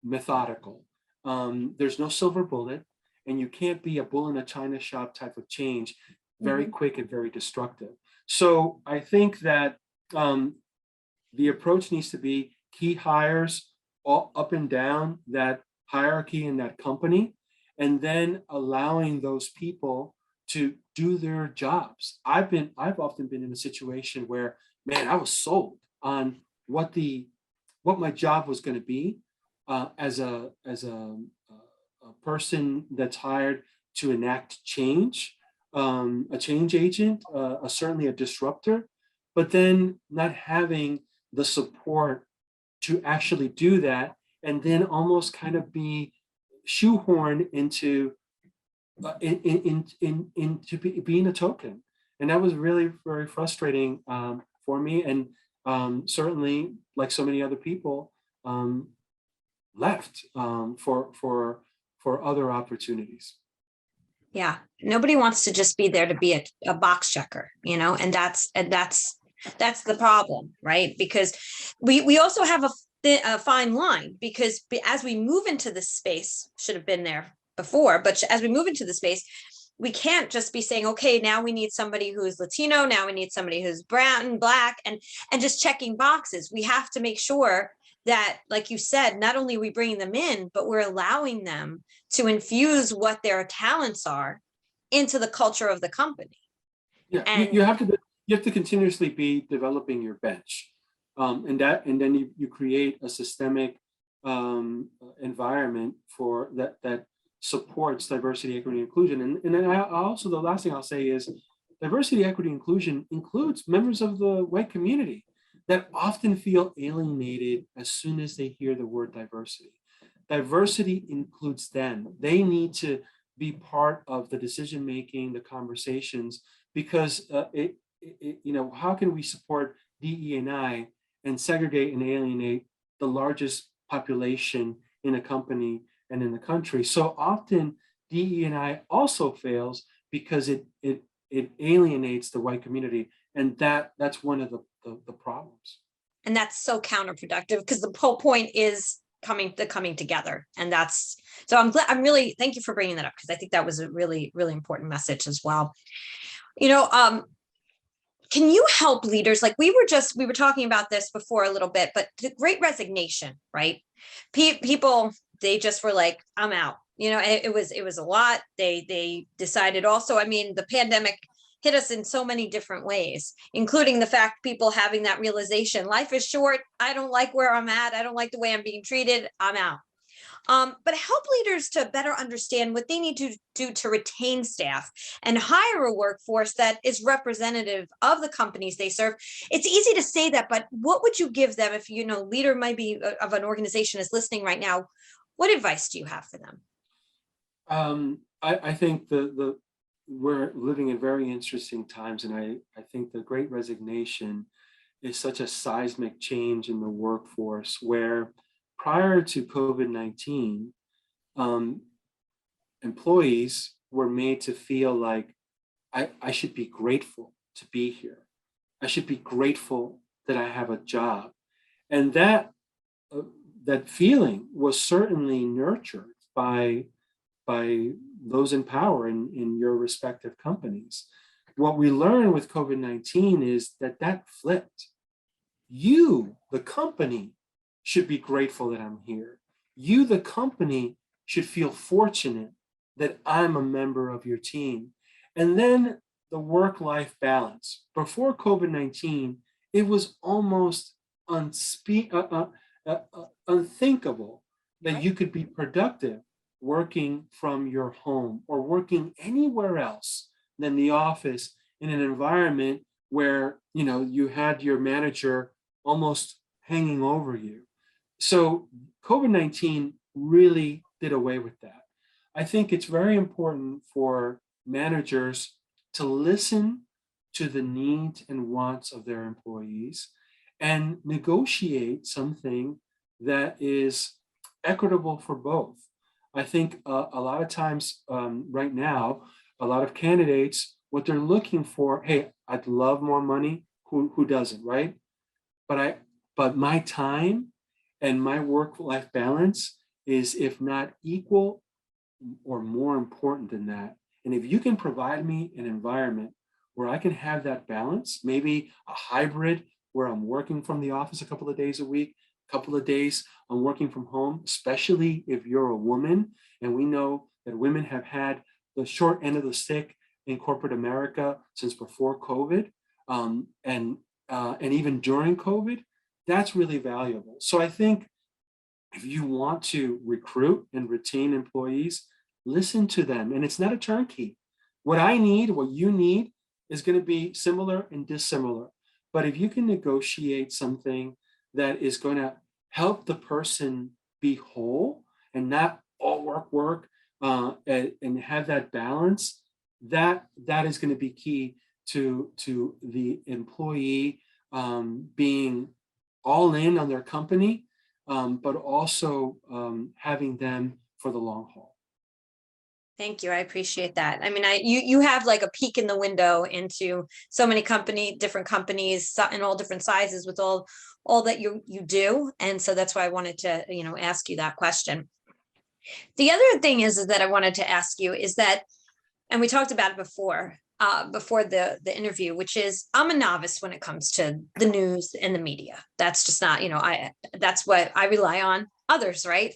methodical. There's no silver bullet, and you can't be a bull in a china shop type of change, very quick and very destructive. So I think that the approach needs to be key hires all up and down that hierarchy in that company, and then allowing those people to do their jobs. I've often been in a situation where, man, I was sold on what my job was going to be as a person that's hired to enact change, a change agent, certainly a disruptor, but then not having the support to actually do that, and then almost kind of be shoehorned into being a token. And that was really very frustrating for me, and certainly, like so many other people, left for other opportunities. Yeah, nobody wants to just be there to be a box checker, and that's the problem, right? Because we also have a fine line, because as we move into this space, should have been there before, but as we move into the space, we can't just be saying, okay, now we need somebody who's Latino, now we need somebody who's brown and black, and just checking boxes. We have to make sure that, like you said, not only are we bringing them in, but we're allowing them to infuse what their talents are into the culture of the company. Yeah, and you have to continuously be developing your bench, and then you create a systemic environment for that supports diversity, equity, and inclusion. And then I also, the last thing I'll say is diversity, equity, inclusion includes members of the white community that often feel alienated as soon as they hear the word diversity. Diversity includes them. They need to be part of the decision making, the conversations, because how can we support DE&I and segregate and alienate the largest population in a company and in the country? So often DE&I also fails because it alienates the white community, and that's one of the problems. And that's so counterproductive, because the whole point is coming together. And that's, so I'm really, thank you for bringing that up, because I think that was a really, really important message as well. Can you help leaders? Like we were talking about this before a little bit, but the Great Resignation, right? People, they just were like, I'm out. It was a lot. They decided also, the pandemic hit us in so many different ways, including the fact people having that realization, life is short. I don't like where I'm at. I don't like the way I'm being treated. I'm out. But help leaders to better understand what they need to do to retain staff and hire a workforce that is representative of the companies they serve. It's easy to say that, but what would you give them if, leader might be of an organization is listening right now? What advice do you have for them? I think we're living in very interesting times, and I think the Great Resignation is such a seismic change in the workforce, where prior to COVID-19, employees were made to feel like I should be grateful to be here. I should be grateful that I have a job. And that feeling was certainly nurtured by those in power in your respective companies. What we learned with COVID-19 is that flipped. You, the company, should be grateful that I'm here. You, the company, should feel fortunate that I'm a member of your team. And then the work-life balance. Before COVID-19, it was almost unthinkable that you could be productive working from your home or working anywhere else than the office in an environment where you had your manager almost hanging over you. So COVID-19 really did away with that. I think it's very important for managers to listen to the needs and wants of their employees and negotiate something that is equitable for both. I think a lot of times right now, a lot of candidates, what they're looking for, hey, I'd love more money. Who doesn't, right? But my time and my work-life balance is, if not equal or more important than that. And if you can provide me an environment where I can have that balance, maybe a hybrid where I'm working from the office a couple of days a week, a couple of days I'm working from home, especially if you're a woman. And we know that women have had the short end of the stick in corporate America since before COVID, and even during COVID. That's really valuable. So I think if you want to recruit and retain employees, listen to them. And it's not a turnkey. What I need, what you need, is going to be similar and dissimilar. But if you can negotiate something that is going to help the person be whole and not all work, and have that balance, that is going to be key to the employee being all in on their company, but also having them for the long haul. Thank you. I appreciate that. You have like a peek in the window into so many different companies in all different sizes with all that you do. And so that's why I wanted to, ask you that question. The other thing is that I wanted to ask you is that, and we talked about it before the interview, which is I'm a novice when it comes to the news and the media. That's just not, that's what I rely on others, right?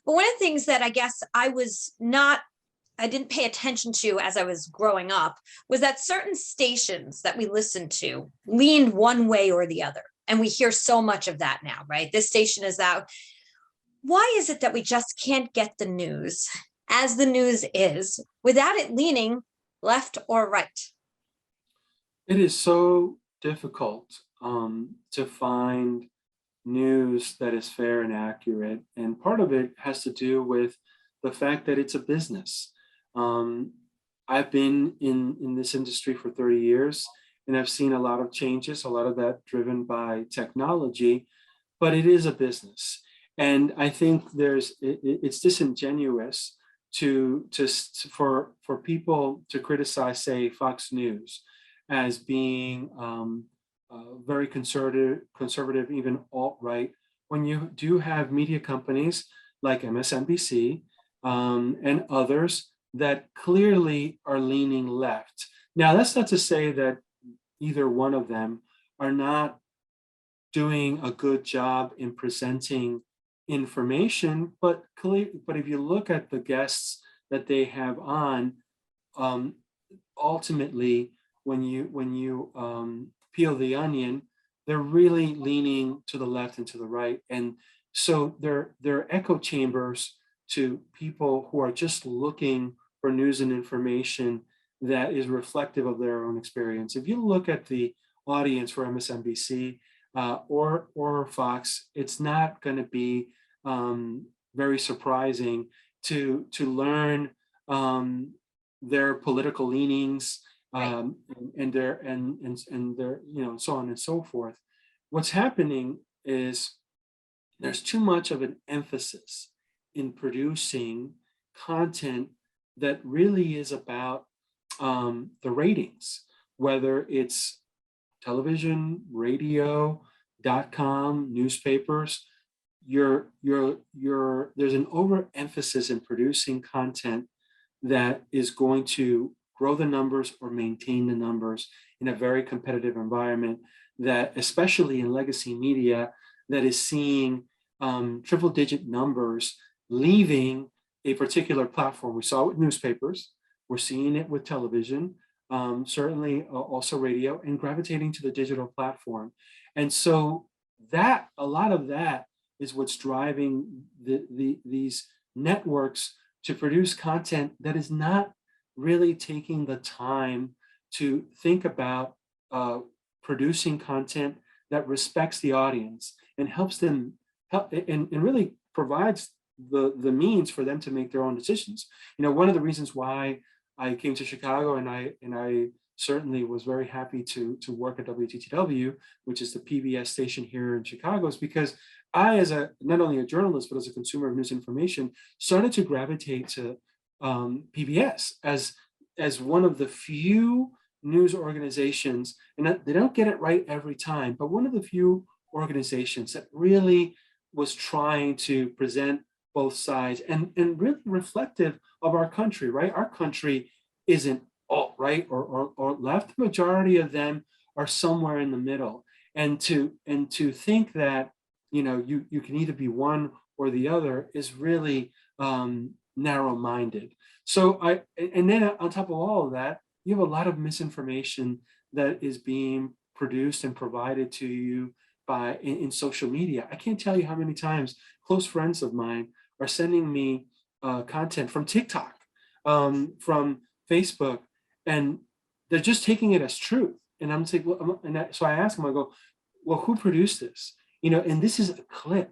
But one of the things that I guess I didn't pay attention to as I was growing up was that certain stations that we listened to leaned one way or the other. And we hear so much of that now, right? This station is out. Why is it that we just can't get the news as the news is without it leaning left or right? It is so difficult to find news that is fair and accurate. And part of it has to do with the fact that it's a business. I've been in this industry for 30 years, and I've seen a lot of changes, a lot of that driven by technology, but it is a business. And I think it's disingenuous for people to criticize, say, Fox News as being very conservative, even alt-right, when you do have media companies like MSNBC and others that clearly are leaning left. Now, that's not to say that either one of them are not doing a good job in presenting information, but if you look at the guests that they have on, ultimately, when you peel the onion, they're really leaning to the left and to the right, and so they're echo chambers to people who are just looking for news and information that is reflective of their own experience. If you look at the audience for MSNBC or Fox, it's not going to be very surprising to learn their political leanings and their so on and so forth. What's happening is there's too much of an emphasis in producing content that really is about the ratings, whether it's television, radio, .com, newspapers. There's an overemphasis in producing content that is going to grow the numbers or maintain the numbers in a very competitive environment, that especially in legacy media that is seeing triple digit numbers leaving a particular platform. We saw it with newspapers, we're seeing it with television, certainly also radio, and gravitating to the digital platform. And so that a lot of that is what's driving these networks to produce content that is not really taking the time to think about producing content that respects the audience and helps them and really provides the means for them to make their own decisions. One of the reasons why I came to Chicago, and I certainly was very happy to work at WTTW, which is the PBS station here in Chicago, is because I, as not only a journalist, but as a consumer of news information, started to gravitate to PBS as one of the few news organizations, and they don't get it right every time, but one of the few organizations that really was trying to present both sides and really reflective of our country, right? Our country isn't alt-right or left. The majority of them are somewhere in the middle. And to think that, you can either be one or the other is really narrow-minded. So and then on top of all of that, you have a lot of misinformation that is being produced and provided to you in social media. I can't tell you how many times close friends of mine are sending me content from TikTok, from Facebook, and they're just taking it as truth. And I'm saying, so I ask them, I go, well, who produced this? And this is a clip.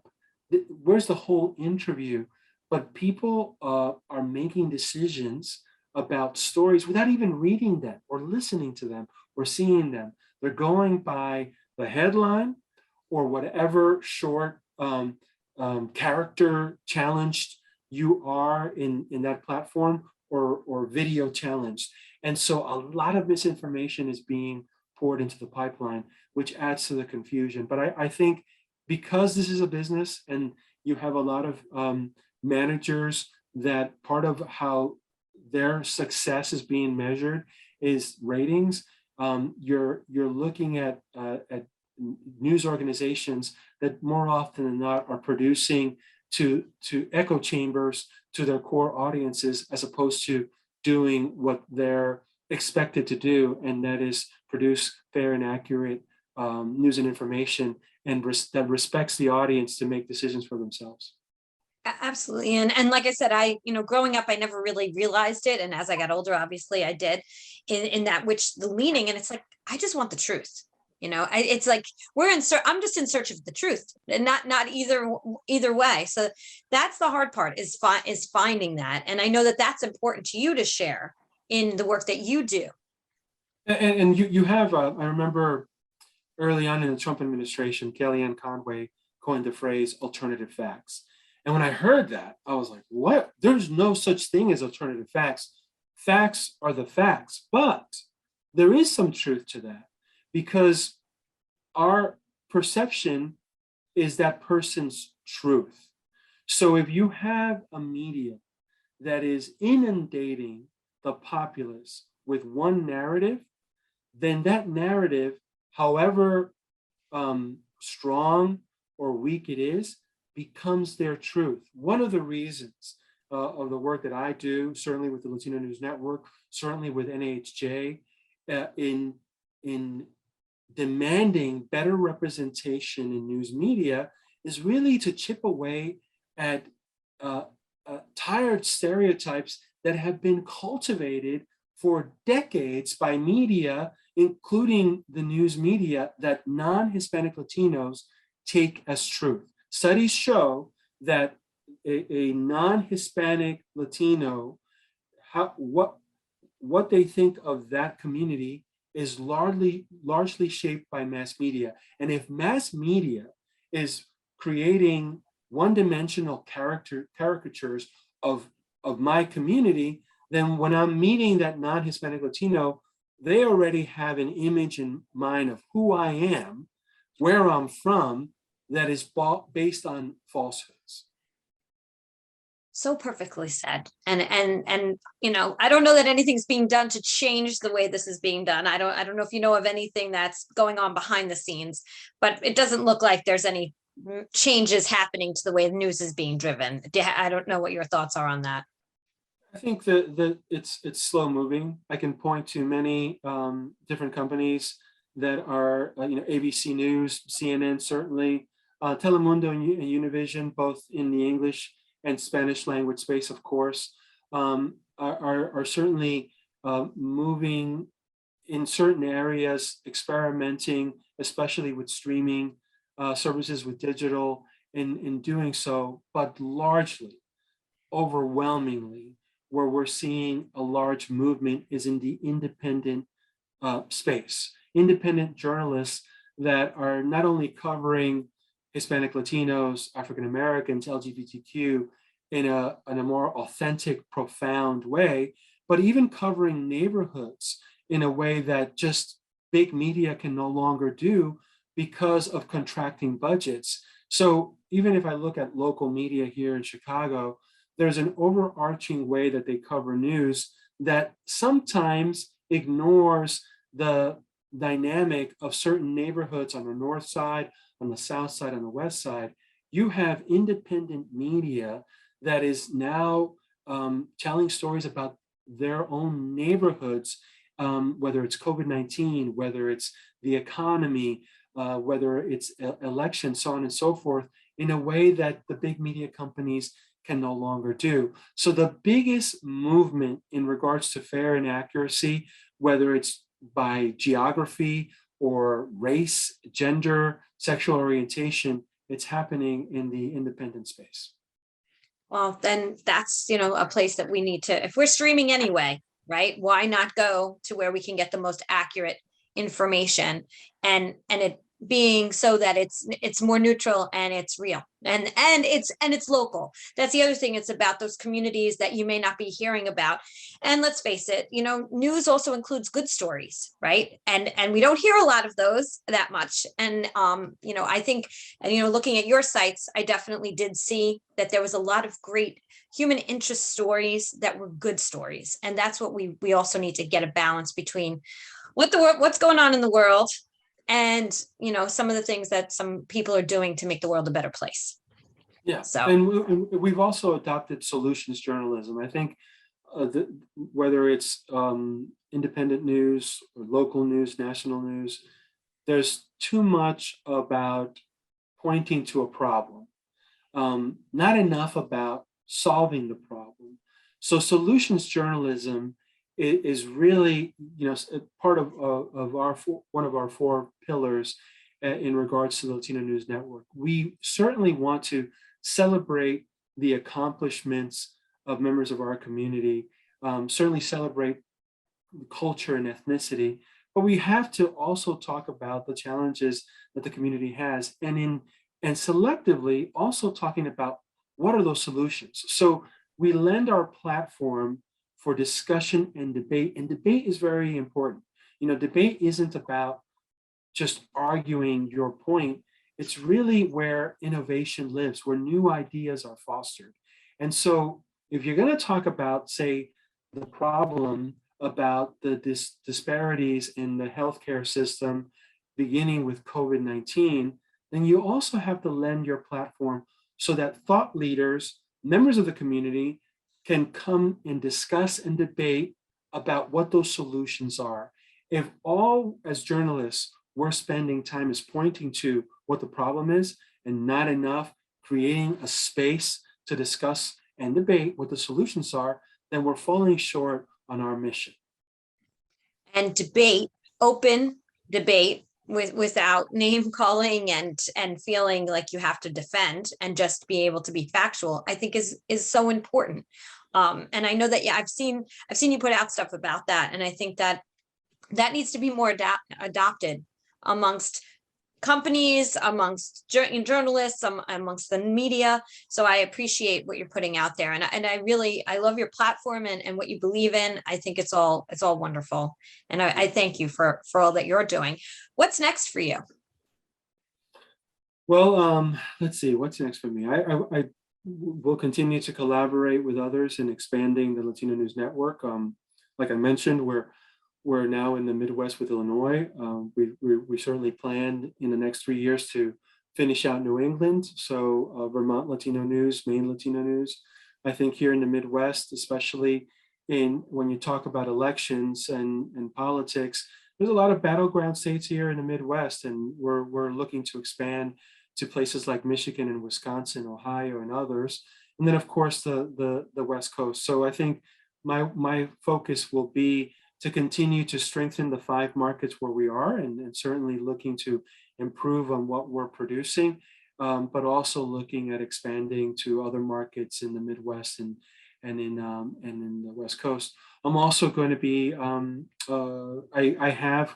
Where's the whole interview? But people are making decisions about stories without even reading them or listening to them or seeing them. They're going by the headline or whatever short character challenged you are in that platform or video challenged. And so a lot of misinformation is being poured into the pipeline, which adds to the confusion. But I think because this is a business and you have a lot of managers that part of how their success is being measured is ratings, you're looking at news organizations that more often than not are producing to echo chambers to their core audiences, as opposed to doing what they're expected to do, and that is produce fair and accurate news and information, and that respects the audience to make decisions for themselves. Absolutely. And like I said, growing up, I never really realized it. And as I got older, obviously I did in that, which the leaning, and it's like, I just want the truth. It's like I'm just in search of the truth, and not either way. So that's the hard part is finding that. And I know that that's important to you to share in the work that you do. And you have, I remember early on in the Trump administration, Kellyanne Conway coined the phrase alternative facts. And when I heard that, I was like, what? There's no such thing as alternative facts. Facts are the facts. But there is some truth to that, because our perception is that person's truth. So if you have a media that is inundating the populace with one narrative, then that narrative, however strong or weak it is, becomes their truth. One of the reasons of the work that I do, certainly with the Latino News Network, certainly with NHJ, in demanding better representation in news media, is really to chip away at tired stereotypes that have been cultivated for decades by media, including the news media, that non-Hispanic Latinos take as truth. Studies show that a non-Hispanic Latino, what they think of that community is largely shaped by mass media. And if mass media is creating one-dimensional caricatures of my community, then when I'm meeting that non-Hispanic Latino, they already have an image in mind of who I am, where I'm from, that is based on falsehoods. So perfectly said. And you know, I don't know that anything's being done to change the way this is being done. I don't know if you know of anything that's going on behind the scenes, but it doesn't look like there's any changes happening to the way the news is being driven. I don't know what your thoughts are on that. I think that it's slow moving. I can point to many different companies that are, ABC News, CNN, certainly, Telemundo and Univision, both in the English and Spanish language space, of course, are certainly moving in certain areas, experimenting, especially with streaming services, with digital, in doing so, but largely, overwhelmingly, where we're seeing a large movement is in the independent space. Independent journalists that are not only covering Hispanic Latinos, African Americans, LGBTQ in a more authentic, profound way, but even covering neighborhoods in a way that just big media can no longer do because of contracting budgets. So even if I look at local media here in Chicago, there's an overarching way that they cover news that sometimes ignores the dynamic of certain neighborhoods on the north side, on the south side, on the west side. You have independent media that is now telling stories about their own neighborhoods, whether it's COVID-19, whether it's the economy, whether it's elections, so on and so forth, in a way that the big media companies can no longer do. So the biggest movement in regards to fair and accuracy, whether it's by geography or race, gender, sexual orientation, it's happening in the independent space. Well, then that's, a place that we need to, if we're streaming anyway, right? Why not go to where we can get the most accurate information, and it being so that it's more neutral and it's real and it's local. That's the other thing. It's about those communities that you may not be hearing about. And let's face it, news also includes good stories, right? And we don't hear a lot of those that much. And I think, looking at your sites, I definitely did see that there was a lot of great human interest stories that were good stories. And that's what we also need to get a balance between what's going on in the world and some of the things that some people are doing to make the world a better place. Yeah. So, and we've also adopted solutions journalism. I think whether it's independent news or local news, national news, there's too much about pointing to a problem, not enough about solving the problem. So solutions journalism is really, part of our one of our four pillars in regards to the Latino News Network. We certainly want to celebrate the accomplishments of members of our community, certainly celebrate culture and ethnicity, but we have to also talk about the challenges that the community has, and selectively also talking about what are those solutions? So we lend our platform for discussion and debate is very important. Debate isn't about just arguing your point. It's really where innovation lives, where new ideas are fostered. And so if you're going to talk about, say, the problem about the disparities in the healthcare system, beginning with COVID-19, then you also have to lend your platform so that thought leaders, members of the community, can come and discuss and debate about what those solutions are. If all, as journalists, we're spending time is pointing to what the problem is and not enough creating a space to discuss and debate what the solutions are, then we're falling short on our mission. And debate, open debate without name calling and feeling like you have to defend, and just be able to be factual, I think is so important. And I know that, yeah, I've seen you put out stuff about that. And I think that needs to be more adopted amongst companies, amongst journalists, amongst the media. So I appreciate what you're putting out there. And I love your platform and what you believe in. I think it's all wonderful. And I thank you for all that you're doing. What's next for you? Well, let's see, what's next for me? I will continue to collaborate with others in expanding the Latino News Network. Like I mentioned, we're now in the Midwest with Illinois. We certainly plan in the next 3 years to finish out New England. So Vermont Latino News, Maine Latino News. I think here in the Midwest, especially when you talk about elections and politics, there's a lot of battleground states here in the Midwest, and we're looking to expand to places like Michigan and Wisconsin, Ohio, and others. And then of course the West Coast. So I think my focus will be to continue to strengthen the 5 markets where we are, and certainly looking to improve on what we're producing, but also looking at expanding to other markets in the Midwest and in the West Coast. I'm also going to be, I have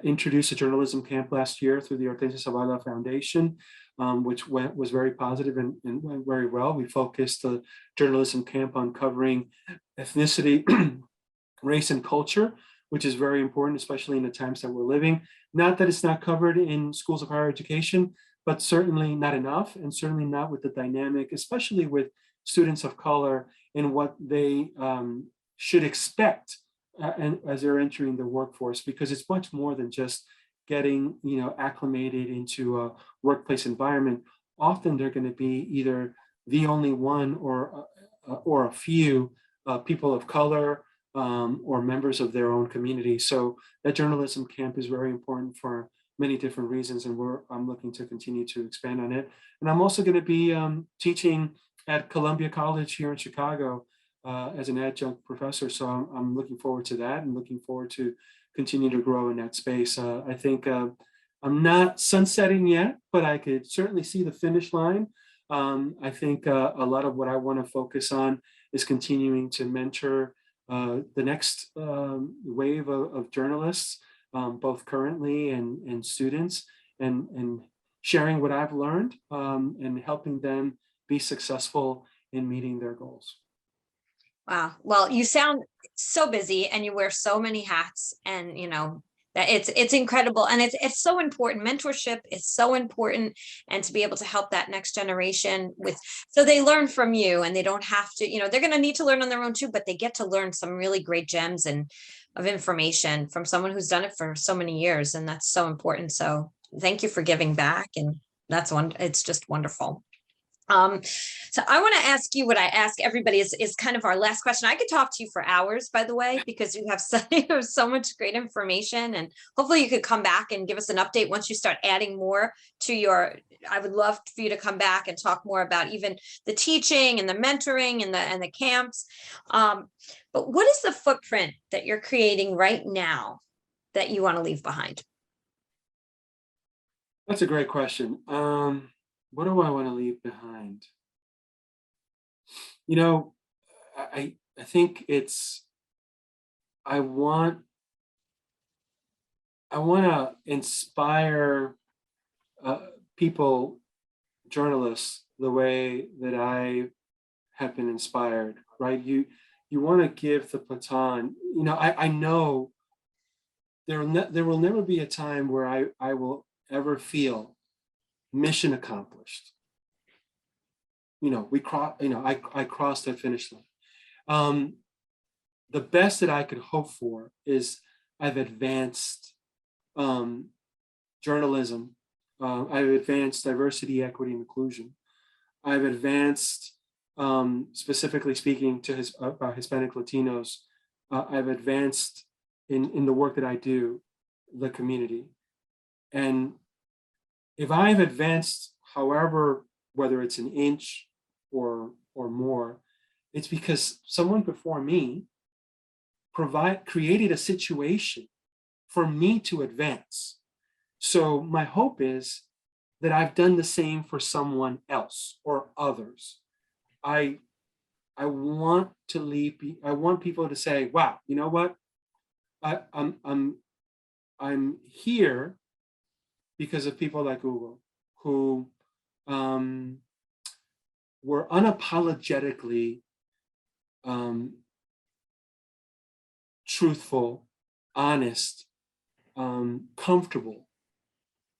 introduced a journalism camp last year through the Hortensia Zavala Foundation, which was very positive and went very well. We focused the journalism camp on covering ethnicity, race, and culture, which is very important, especially in the times that we're living. Not that it's not covered in schools of higher education, but certainly not enough, and certainly not with the dynamic, especially with students of color, and what they should expect and as they're entering the workforce, because it's much more than just getting acclimated into a workplace environment. Often they're going to be either the only one or a few people of color, or members of their own community. So that journalism camp is very important for many different reasons, and I'm looking to continue to expand on it. And I'm also going to be teaching at Columbia College here in Chicago as an adjunct professor. So I'm looking forward to that, and looking forward to continue to grow in that space. I think I'm not sunsetting yet, but I could certainly see the finish line. I think a lot of what I want to focus on is continuing to mentor the next wave of journalists, both currently and students, and sharing what I've learned, and helping them be successful in meeting their goals. Wow. Well, you sound so busy and you wear so many hats, and that it's incredible, and it's so important. Mentorship is so important, and to be able to help that next generation so they learn from you, and they don't have to, they're going to need to learn on their own too, but they get to learn some really great gems of information from someone who's done it for so many years, and that's so important. So thank you for giving back, and it's just wonderful. So I want to ask you what I ask everybody is kind of our last question. I could talk to you for hours, by the way, because you have so much great information, and hopefully you could come back and give us an update once you start adding more to I would love for you to come back and talk more about even the teaching and the mentoring and the camps. But what is the footprint that you're creating right now that you want to leave behind? That's a great question. What do I want to leave behind? I think I want to inspire people, journalists, the way that I have been inspired, right? You want to give the baton. I know there will never be a time where I will ever feel mission accomplished. I crossed that finish line. The best that I could hope for is I've advanced journalism. I've advanced diversity, equity, and inclusion. I've advanced, specifically speaking to Hispanic-Latinos, I've advanced in the work that I do, the community. And if I've advanced, however, whether it's an inch or more, it's because someone before me created a situation for me to advance. So my hope is that I've done the same for someone else or others. I want people to say, wow, you know what? I'm here because of people like Hugo, who were unapologetically truthful, honest, comfortable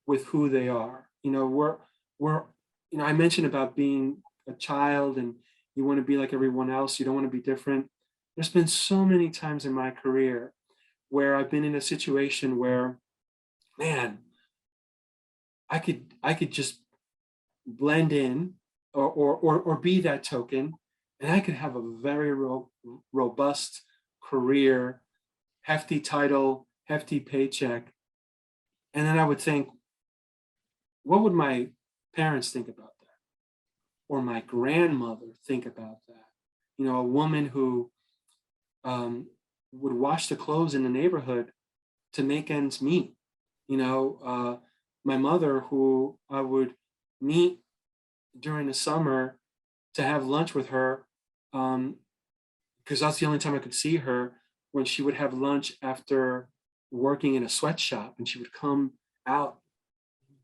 with who they are. I mentioned about being a child and you want to be like everyone else. You don't want to be different. There's been so many times in my career where I've been in a situation where, man, I could just blend in or be that token, and I could have a very robust career, hefty title, hefty paycheck. And then I would think, what would my parents think about that? Or my grandmother think about that? A woman who would wash the clothes in the neighborhood to make ends meet. My mother, who I would meet during the summer to have lunch with her, because that's the only time I could see her, when she would have lunch after working in a sweatshop, and she would come out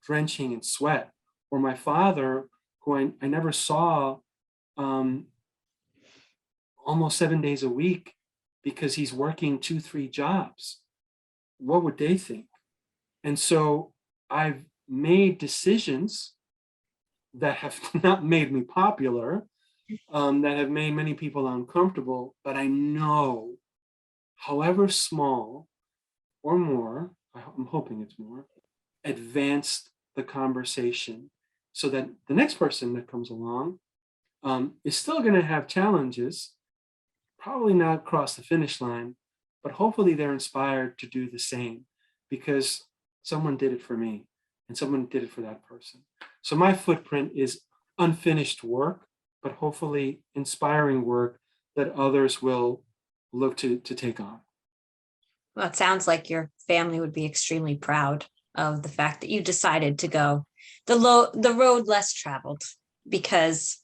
drenching in sweat. Or my father, who I never saw almost 7 days a week because he's working 2-3 jobs. What would they think? And so I've made decisions that have not made me popular, that have made many people uncomfortable, but I know, however small or more, I'm hoping it's more, advanced the conversation so that the next person that comes along is still going to have challenges, probably not cross the finish line, but hopefully they're inspired to do the same because someone did it for me and someone did it for that person. So my footprint is unfinished work, but hopefully inspiring work that others will look to take on. Well, it sounds like your family would be extremely proud of the fact that you decided to go the road less traveled, because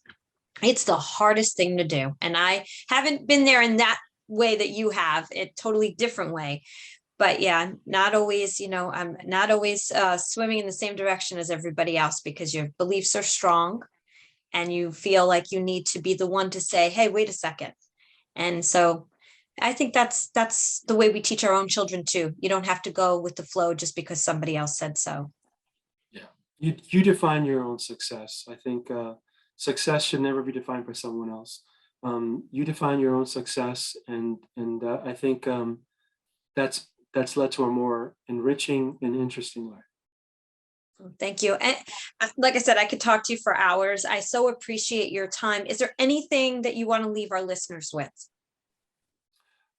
it's the hardest thing to do. And I haven't been there in that way that you have, a totally different way. But yeah, not always, I'm not always swimming in the same direction as everybody else, because your beliefs are strong and you feel like you need to be the one to say, hey, wait a second. And so I think that's the way we teach our own children too. You don't have to go with the flow just because somebody else said so. Yeah, you define your own success. I think success should never be defined by someone else. You define your own success, and I think that's led to a more enriching and interesting life. Thank you. And like I said, I could talk to you for hours. I so appreciate your time. Is there anything that you want to leave our listeners with?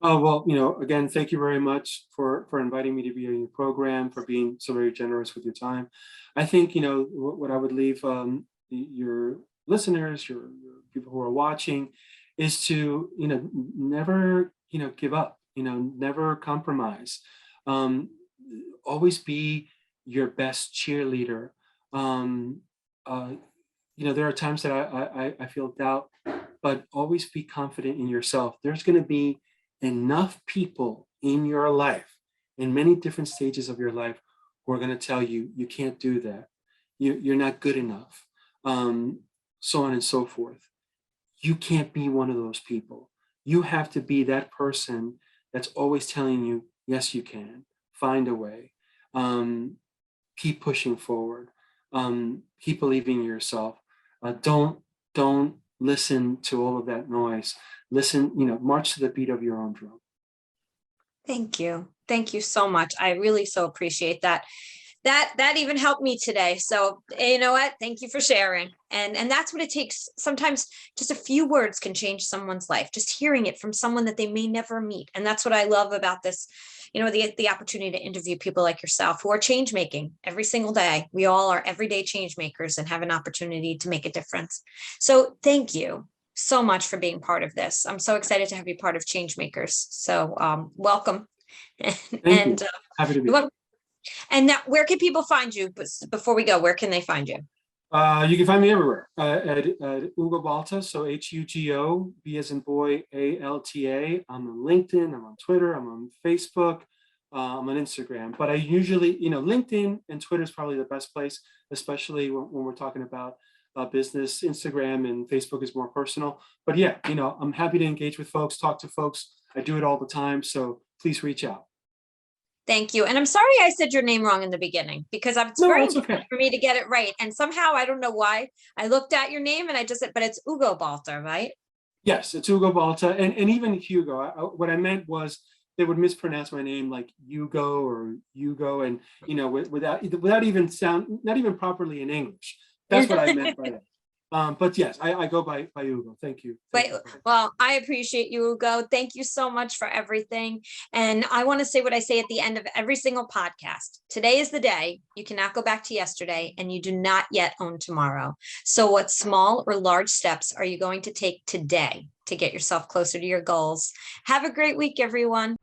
Well, again, thank you very much for inviting me to be on your program, for being so very generous with your time. I think, what I would leave your listeners, your people who are watching, is to, never, give up, never compromise. Always be your best cheerleader. There are times that I feel doubt, but always be confident in yourself. There's going to be enough people in your life, in many different stages of your life, who are going to tell you, you can't do that. You're not good enough. so on and so forth. You can't be one of those people. You have to be that person that's always telling you, yes, you can. Find a way. Keep pushing forward. Keep believing in yourself. Don't listen to all of that noise. Listen, march to the beat of your own drum. Thank you. Thank you so much. I really so appreciate that. That even helped me today. So you know what? Thank you for sharing. And that's what it takes. Sometimes just a few words can change someone's life, just hearing it from someone that they may never meet. And that's what I love about this, the opportunity to interview people like yourself who are change making every single day. We all are everyday change makers and have an opportunity to make a difference. So thank you so much for being part of this. I'm so excited to have you part of Changemakers. So welcome. Thank you. Happy to be here. And now, where can people find you? Before we go, where can they find you? You can find me everywhere at Hugo Balta. So Hugo, B as in boy, ALTA. I'm on LinkedIn. I'm on Twitter. I'm on Facebook. I'm on Instagram. But I usually, LinkedIn and Twitter is probably the best place, especially when we're talking about business. Instagram and Facebook is more personal. But yeah, I'm happy to engage with folks, talk to folks. I do it all the time. So please reach out. Thank you. And I'm sorry I said your name wrong in the beginning, because it's very important for me to get it right. And somehow, I don't know why, I looked at your name and I just said, but it's Hugo Balta, right? Yes, it's Hugo Balta. And even Hugo, what I meant was they would mispronounce my name like Hugo or Hugo, and, without even not even properly in English. That's what I meant by that. But yes, I go by Hugo. Thank you. Well, I appreciate you, Hugo. Thank you so much for everything. And I want to say what I say at the end of every single podcast. Today is the day. You cannot go back to yesterday, and you do not yet own tomorrow. So what small or large steps are you going to take today to get yourself closer to your goals? Have a great week, everyone.